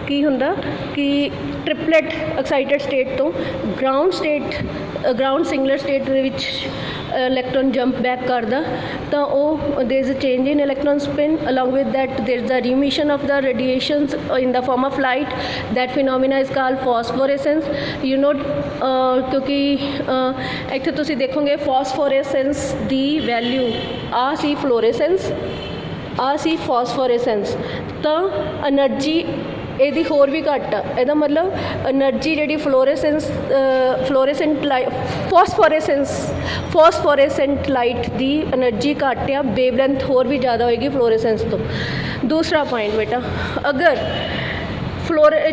ਕੀ ਹੁੰਦਾ ਕਿ ਟ੍ਰਿਪਲੇਟ ਐਕਸਾਈਟਡ ਸਟੇਟ ਤੋਂ ਗਰਾਊਂਡ ਸਿੰਗਲਰ ਸਟੇਟ ਦੇ ਵਿੱਚ ਇਲੈਕਟ੍ਰੋਨ ਜੰਪ ਬੈਕ ਕਰਦਾ, ਤਾਂ ਉਹ there is a change in electron spin, along with that there is the reemission of the radiations in the form of light. That phenomena is called phosphorescence. क्योंकि ਇੱਥੇ ਤੁਸੀਂ ਦੇਖੋਗੇ ਫੋਸਫੋਰੇਸੈਂਸ ਦੀ value ਆ ਸੀ ਫਲੋਰੇਸੈਂਸ, ਆ ਸੀ ਫੋਸਫੋਰੇਸੈਂਸ, ਤਾਂ ਐਨਰਜੀ ਇਹਦੀ ਹੋਰ ਵੀ ਘੱਟ ਆ। ਇਹਦਾ ਮਤਲਬ ਐਨਰਜੀ ਜਿਹੜੀ ਫੋਸਫੋਰੇਸੈਂਟ ਲਾਈਟ ਦੀ ਐਨਰਜੀ ਘੱਟ ਆ, ਵੇਵਲੈਂਥ ਹੋਰ ਵੀ ਜ਼ਿਆਦਾ ਹੋਏਗੀ ਫਲੋਰੇਸੈਂਸ ਤੋਂ। ਦੂਸਰਾ ਪੁਆਇੰਟ ਬੇਟਾ, ਅਗਰ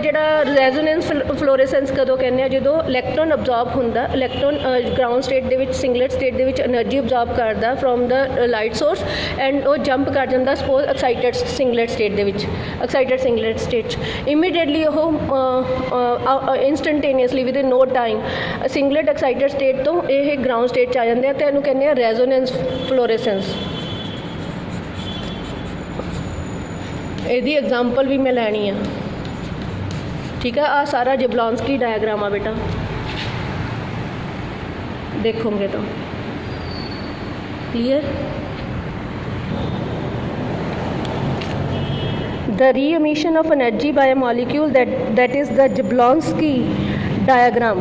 ਜਿਹੜਾ ਰੈਜ਼ੋਨੈਂਸ ਫਲੋਰੇਸੈਂਸ ਕਦੋਂ ਕਹਿੰਦੇ ਆ? ਜਦੋਂ ਇਲੈਕਟ੍ਰੋਨ ਅਬਜ਼ੋਰਬ ਹੁੰਦਾ, ਇਲੈਕਟ੍ਰੋਨ ਗਰਾਊਂਡ ਸਟੇਟ ਦੇ ਵਿੱਚ ਸਿੰਗਲਟ ਸਟੇਟ ਦੇ ਵਿੱਚ ਐਨਰਜੀ ਅਬਜ਼ੋਰਬ ਕਰਦਾ from the light source, and ਉਹ ਜੰਪ ਕਰ ਜਾਂਦਾ ਸਪੋਜ਼ ਐਕਸਾਈਟਡ ਸਿੰਗਲਟ ਸਟੇਟ ਦੇ ਵਿੱਚ, ਐਕਸਾਈਟਡ ਸਿੰਗਲਟ ਸਟੇਟ 'ਚ ਇਮੀਡੀਏਟਲੀ ਉਹ instantaneously within no time singlet excited state ਤੋਂ ਇਹ ਗਰਾਊਂਡ ਸਟੇਟ 'ਚ ਆ ਜਾਂਦੇ ਆ, ਅਤੇ ਇਹਨੂੰ ਕਹਿੰਦੇ ਆ ਰੈਜ਼ੋਨੈਂਸ ਫਲੋਰੇਸੈਂਸ। ਇਹਦੀ ਐਗਜ਼ਾਮਪਲ ਵੀ ਮੈਂ ਲੈਣੀ ਆ, ठीक है। आ सारा जबलॉन्स्की डायग्राम आ बेटा, देखोगे तो clear. The reemission of energy by a molecule that is the Jablonski diagram.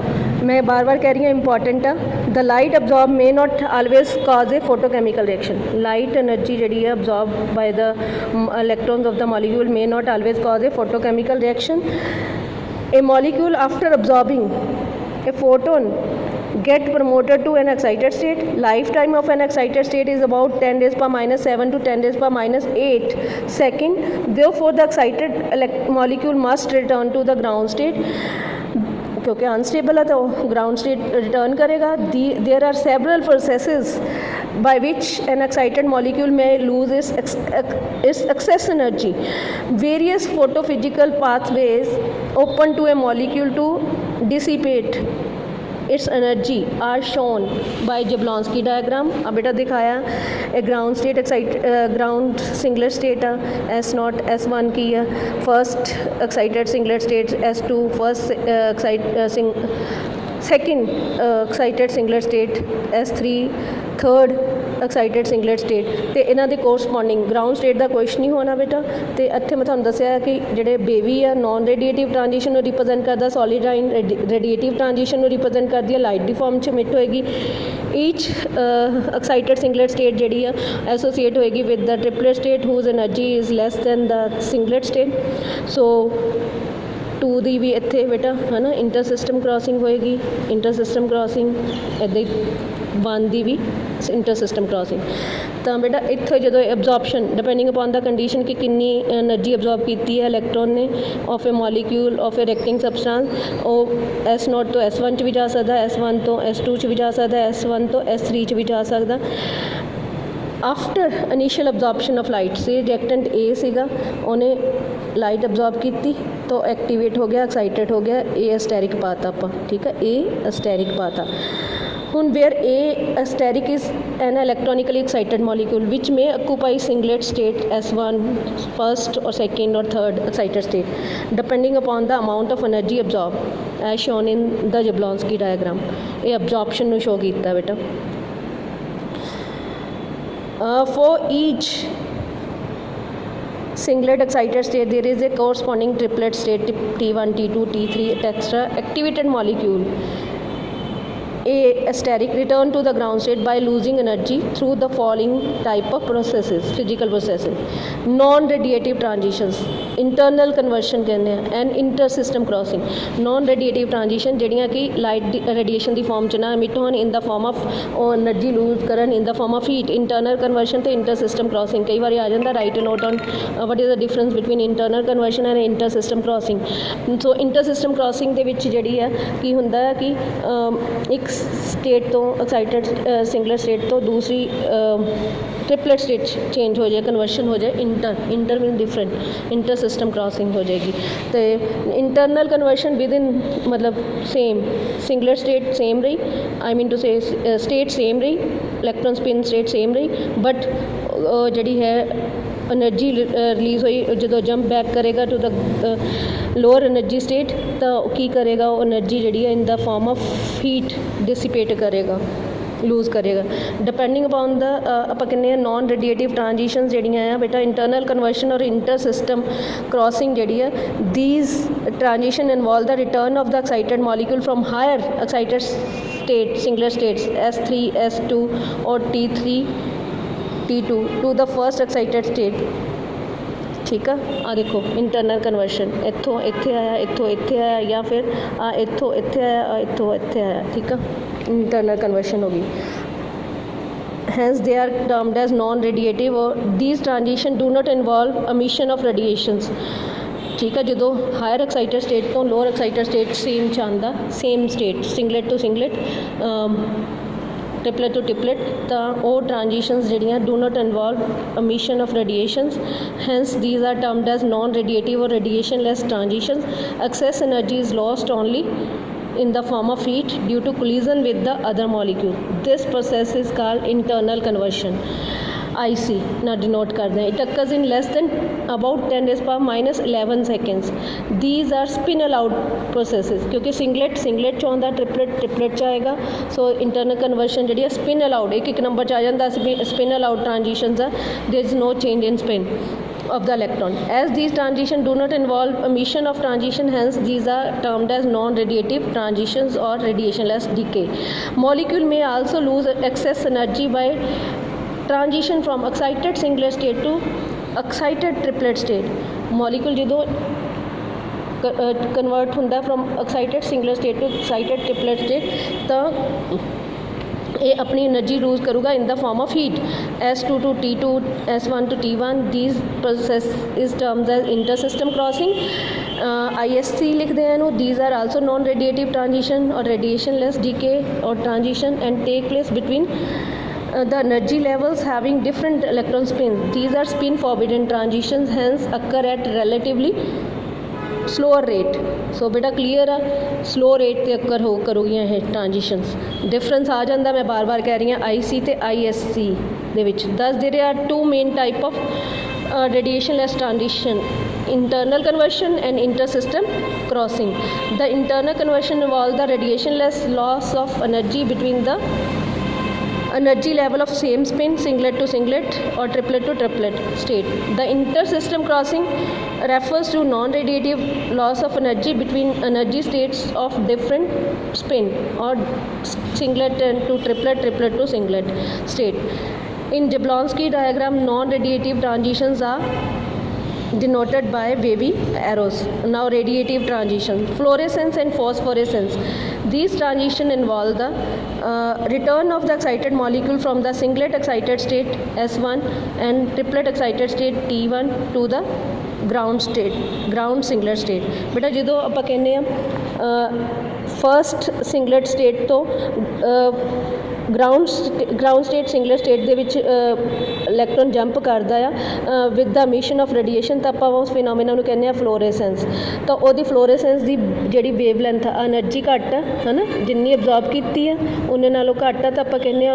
मैं बार बार कह रही हूँ इंपॉर्टेंट आ। The light absorb may not always cause a photochemical reaction. Light energy जी है absorb by the electrons of the molecule may not always cause a photochemical reaction. A molecule after absorbing a photon get promoted to an excited state. Lifetime of an excited state is about 10 raised power minus 7 to 10 raised power minus 8 second. Therefore the excited molecule must return to the ground state, क्योंकि unstable है तो ground state return करेगा। There are several processes by which an excited molecule may lose its excess energy. Various photophysical pathways open to a molecule to dissipate its energy are shown by Jablonski diagram. अब बेटा दिखाया ए ground state ground singlet state S0 S1 की है, first excited singlet state S2, first second excited singlet state S3, third excited singlet state. तो इन्हों के कोरसपॉन्डिंग ground state का कुछ नहीं होना बेटा। तो इत्थे मैं तुहानूं दस्सिया कि जिहड़े बेबी आ नॉन रेडिएटिव ट्रांजिशन को रिप्रजेंट करता, सॉलीडाइन रेडिएटिव ट्रांजिशन को रिप्रजेंट करती है, लाइट दी फॉर्म च मिट होएगी। ईच एक्साइटेड सिंगलट स्टेट जिहड़ी आ एसोसीएट होएगी with the triplet state whose energy is less than the singlet state. So 2 ਦੀ भी इत्थे बेटा है ना इंटर सिस्टम क्रॉसिंग होएगी, इंटर सिस्टम क्रॉसिंग इदां ही 1 ਦੀ भी इंटर सिस्टम क्रॉसिंग। तो बेटा इत्थे जो absorption depending upon the condition कि कितनी एनर्जी एब्जॉर्ब की है इलैक्ट्रॉन ने of a molecule of a reacting substance, वो S0 तो S1 च भी जा सकता, S1 तो S2 च भी जा सकता, S1 तो S3 च भी जा सकता। After initial absorption of light से रिएक्टेंट ए सीगा, उन्हें लाइट अब्जॉर्ब की तो एक्टिवेट हो गया, एक्साइटेड हो गया, ए एस्टेरिक पाता आपा, ठीक है, ए एस्टेरिक पाता। हुन where A asterisk is an electronically excited molecule which may occupy singlet state S1 first और सेकेंड और third excited state depending upon the amount of energy absorb as shown in the Jablonski diagram. ये absorption नूं show किया बेटा। For each singlet excited state there is a corresponding triplet state T1, T2, T3 etc. activated molecule A asterisk return to the ground state by losing energy through the following type of processes, physical processes: non-radiative transitions, internal conversion कहने हैं, and inter-system crossing। non-radiative transition जड़ियाँ कि light radiation की form च ना emit होन in the form of energy lose Karan in the form of heat। internal conversion तो inter-system crossing कई बार आ जाता। write a note on what is the difference between internal conversion and inter-system crossing। so inter-system crossing ਦੇ ਵਿੱਚ ਜਿਹੜੀ ਹੈ ਕੀ ਹੁੰਦਾ ਹੈ ਕਿ ਇੱਕ स्टेट तो एक्साइटेड सिंगलेट स्टेट तो दूसरी ट्रिपलेट स्टेट चेंज हो जाए, कन्वर्शन हो जाए inter mean different, inter system crossing हो जाएगी। तो इंटरनल कन्वर्शन विद इन मतलब सेम सिंगलेट स्टेट सेम रही, I mean to say state same रही, इलेक्ट्रॉन स्पिन स्टेट सेम रही, बट जी है एनर्जी रिलीज़ हुई जो जंप बैक करेगा to the lower energy state तो की करेगा वो एनर्जी जी है in the form of heat dissipate करेगा, लूज़ करेगा। डिपेंडिंग अपॉन द आप कहने नॉन रेडिएटिव ट्रांजिशन जड़ियाँ बेटा इंटरनल कन्वर्शन और इंटर सिस्टम क्रॉसिंग जी है, these transition involve the return of the excited molecule from higher excited state singlet states S3 S2 और T3 T2 to the first excited state. ठीक है, आ देखो internal conversion इत्थों इत्थे आया, इत्थों इत्थे आया, या फिर आ इत्थों इत्थे आया, आ इत्थों इत्थे आया। ठीक है, इंटरनल कन्वर्शन होगी। Hence they are termed as non-radiative or these transition do not involve emission of radiations। ठीक है, जो हायर एक्साइटेड स्टेट तो लोअर एक्साइटेड स्टेट सेम चाहता, same state singlet to singlet triplet to triplet, तो वो transitions जड़ियाँ do not involve emission of radiations, hence these are termed as non-radiative or radiation-less transitions। Excess energy is lost only in the form of heat due to collision with the other molecule। This process is called internal conversion। IC ना denote कर दें। It occurs in less than about 10⁻⁻11 seconds। These are spinel out processes क्योंकि singlet च आउंदा, triplet च आएगा। So internal conversion जी spinel out एक नंबर च आ जाता, स्पिनल आउट ट्रांजिशंस आ, there is no change in spin of the electron। As these transitions do not involve emission of transition, hence these are termed as non-radiative transitions or radiationless decay। Molecule may also lose excess energy by transition from excited singlet state to excited triplet state। molecule जो convert होंदा from excited singlet state to excited triplet state तो ये अपनी energy lose करूँगा in the form of heat. S2 to T2 S1 to T1 these process is terms as inter system crossing. ISC लिखते हैं इनू, these are also non radiative transition और radiationless decay और transition and take place between the energy levels having different electron spins। These are spin forbidden transitions, hence occur at relatively slower rate। सो बेटा clear है, slow rate ते occur हो करूँगी ये transitions. Difference आ जाता, मैं बार बार कह रही हूँ IC ते ISC दे विच। दस there are two main type of radiationless transition, internal conversion and inter-system crossing। The internal conversion involves the radiationless loss of energy between the energy level of same spin singlet to singlet or triplet to triplet state। The inter-system crossing refers to non-radiative loss of energy between energy states of different spin or singlet to triplet, triplet to singlet state। In Jablonski diagram, non-radiative transitions are denoted by wavy arrows। Now radiative transition, fluorescence and phosphorescence। These transitions involve the return of the excited molecule from the singlet excited state S1 and triplet excited state T1 to the ground state, ground singlet state। बेटा जो आप कहने first singlet state तो ground state singlet state दे विच electron jump करता है with the emission of radiation, तो आप उस फिनोमिना नूं कहने फ्लोरेसेंस। तो वो फ्लोरेसेंस की जी वेवलैंथ एनर्जी घट है ना, जिन्नी अब्जॉर्ब की है उन्ने नालों घट है, तो आप कहने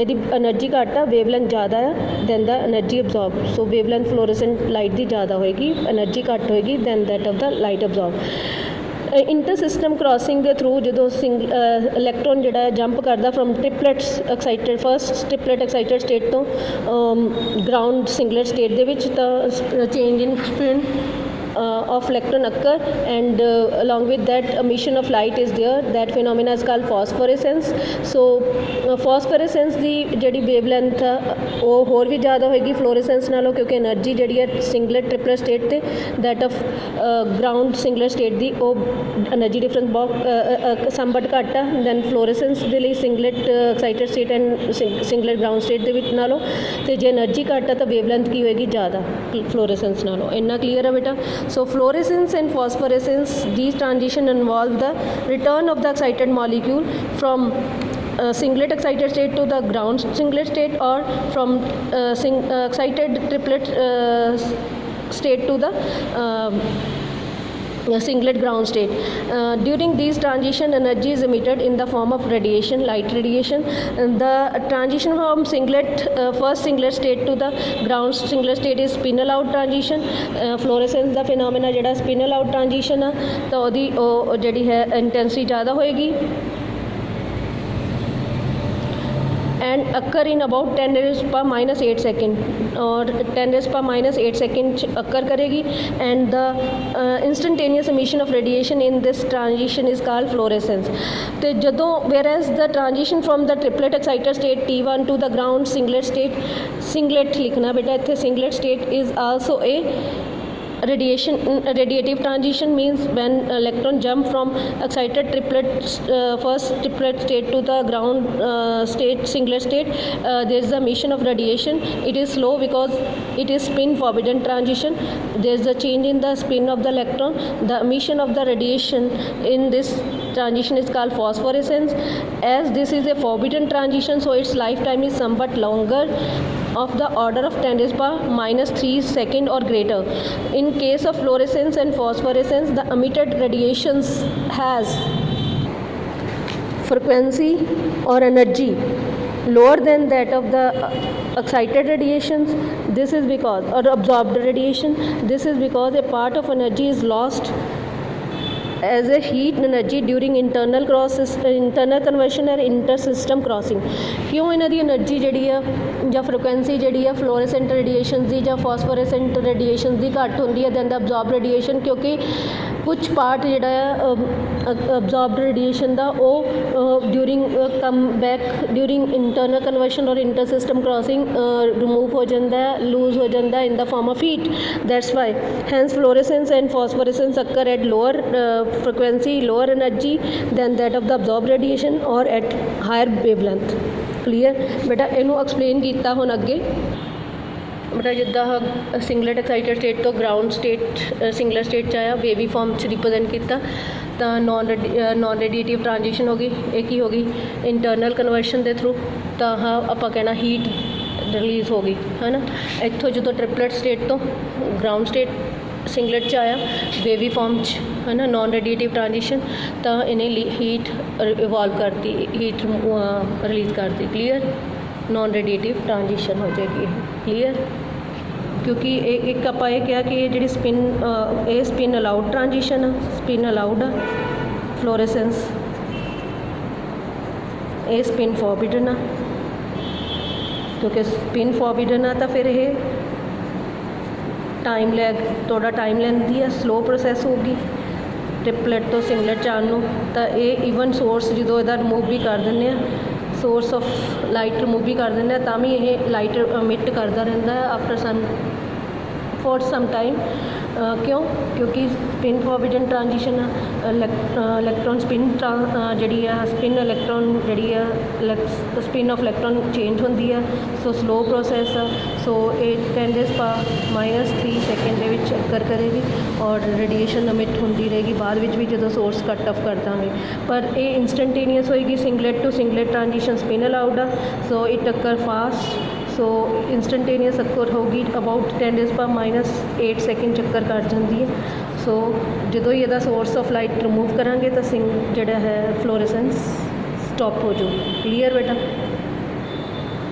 यदि एनर्जी घट है, वेवलैंथ ज़्यादा है than the energy absorb. So wavelength fluorescent light की ज़्यादा होएगी, एनर्जी घट होएगी than that of the light absorb. Inter system crossing के थ्रू जो इलैक्ट्रॉन जोड़ा जंप करता from triplets excited first triplet excited state तो ग्राउंड सिंगलेट स्टेट दे विच, तो change in spin of electron occur and along with that emission of light is there, that phenomena is called phosphorescence। so phosphorescence दी जड़ी wavelength वो होर भी ज़्यादा होएगी फ्लोरेसेंस नालों, क्योंकि एनर्जी जड़ी है सिंगलेट ट्रिपलेट स्टेट ते that of ground singlet state दी वो एनर्जी डिफरेंस बहुत संबट घट है दैन फ्लोरेसेंस दे लिए singlet excited state and singlet ground state दे विच नालों, तो जे एनर्जी घट है तो वेवलेंथ की होएगी ज़्यादा फ्लोरेसेंस नालों। इन्ना क्लीयर है बेटा। So fluorescence and phosphorescence, these transition involve the return of the excited molecule from singlet excited state to the ground singlet state, or from excited triplet state to the singlet ground state. During these transition, energy is emitted in the form of radiation, light radiation. And the transition from singlet first singlet state to the ground singlet state is spinel out transition. Fluorescence the phenomena ਜਿਹੜਾ spinel out transition ਆ ਤਾਂ ਉਹਦੀ ਜਿਹੜੀ ਹੈ intensity ज़्यादा होएगी and occur in about 10 raised per minus 8 second और 10 raised per minus 8 second occur करेगी. And the instantaneous emission of radiation in this transition is called fluorescence. तो ਜਦੋਂ whereas the transition from the triplet excited state T1 to the ground singlet state, singlet लिखना बेटा इत्थे, singlet state is also a radiative transition, means when electron jump from excited triplet first triplet state to the ground state singlet state, there is the emission of radiation. It is slow because it is spin forbidden transition. There is a change in the spin of the electron. The emission of the radiation in this transition is called phosphorescence. As this is a forbidden transition, so its lifetime is somewhat longer, of the order of 10 raised per minus 3 second or greater. In case of fluorescence and phosphorescence, the emitted radiations has frequency or energy lower than that of the excited radiations. This is because, or absorbed radiation, this is because a part of energy is lost as a heat energy during internal conversion or inter system crossing. क्यों इन्हां दी energy जिहड़ी आ ਜਾਂ frequency जिहड़ी आ fluorescent radiation दी ਜਾਂ phosphorescent radiation दी घट होंदी है than the absorb radiation, क्योंकि कुछ पार्ट जिहड़ा आ अब्जॉर्ब रेडिएशन दा ਉਹ during come back during internal conversion और इंटर सिस्टम क्रॉसिंग रिमूव हो जाता है, लूज हो जाता है in the form of heat. That's why hence fluorescence and phosphorescence occur at lower frequency, lower energy than that of the absorbed radiation or at higher wavelength. Clear बेटा इनू explain किया हुण अगे बेटा जिद्दां सिंगलेट एक्साइटेड स्टेट तो ground state singlet state च आया, wavy form च रिप्रजेंट किया तो नॉन रेडिएटिव ट्रांजिशन हो गई. एक ही हो गई इंटरनल कन्वर्शन के थ्रू, तो हाँ आप कहना हीट रिलीज़ हो गई है ना. इत्थों जो ट्रिपलेट स्टेट तो ग्राउंड स्टेट सिंगलेट च आया वेवी फॉर्म च है ना, नॉन रेडिएटिव ट्रांजिशन, तो इन्हें हीट इवॉल्व करती, हीट रिलीज़ करती. क्लीयर, नॉन रेडिएटिव ट्रांजिशन हो जाएगी. क्लीयर, क्योंकि एक आप ये क्या कि जी स्पिन अलाउड ट्रांजिशन है, स्पिन अलाउड है. फ्लोरेसेंस ये स्पिन फॉरबिडन है, क्योंकि स्पिन फॉरबिडन है तो फिर ये टाइम लैग थोड़ा टाइम लैंदी है, स्लो प्रोसैस होगी ट्रिपलेट तो सिंगलेट जान नूं. तो ये ईवन सोर्स जो इहदा रिमूव भी कर देंगे, सोर्स ऑफ लाइट रिमूव भी कर देंगे, तो भी ये लाइट अमिट करता रहता है after some for some time. क्यों? क्योंकि spin forbidden transition electron spin जी स्पिन इलैक्ट्रॉन जी स्पिन ऑफ इलैक्ट्रॉन चेंज होती है. सो स्लो प्रोसैस है. सो ये 10 raised per minus 3 सेकेंड के अक्कर करेगी और रेडिएशन अमिट होती रहेगी बाद भी जो सोर्स कट ऑफ कर देंगे. पर ये इंस्टंटेनियस होएगी. Singlet to singlet transition spin allowed है, so it occur fast. So instantaneous occur होगी about 10 raised per minus 8 second चक्कर कर जाती है. सो जो ही यदा सोर्स ऑफ लाइट रिमूव करांगे तो जिहड़ा है फ्लोरेसेंस स्टॉप हो जाए. क्लीयर बेटा.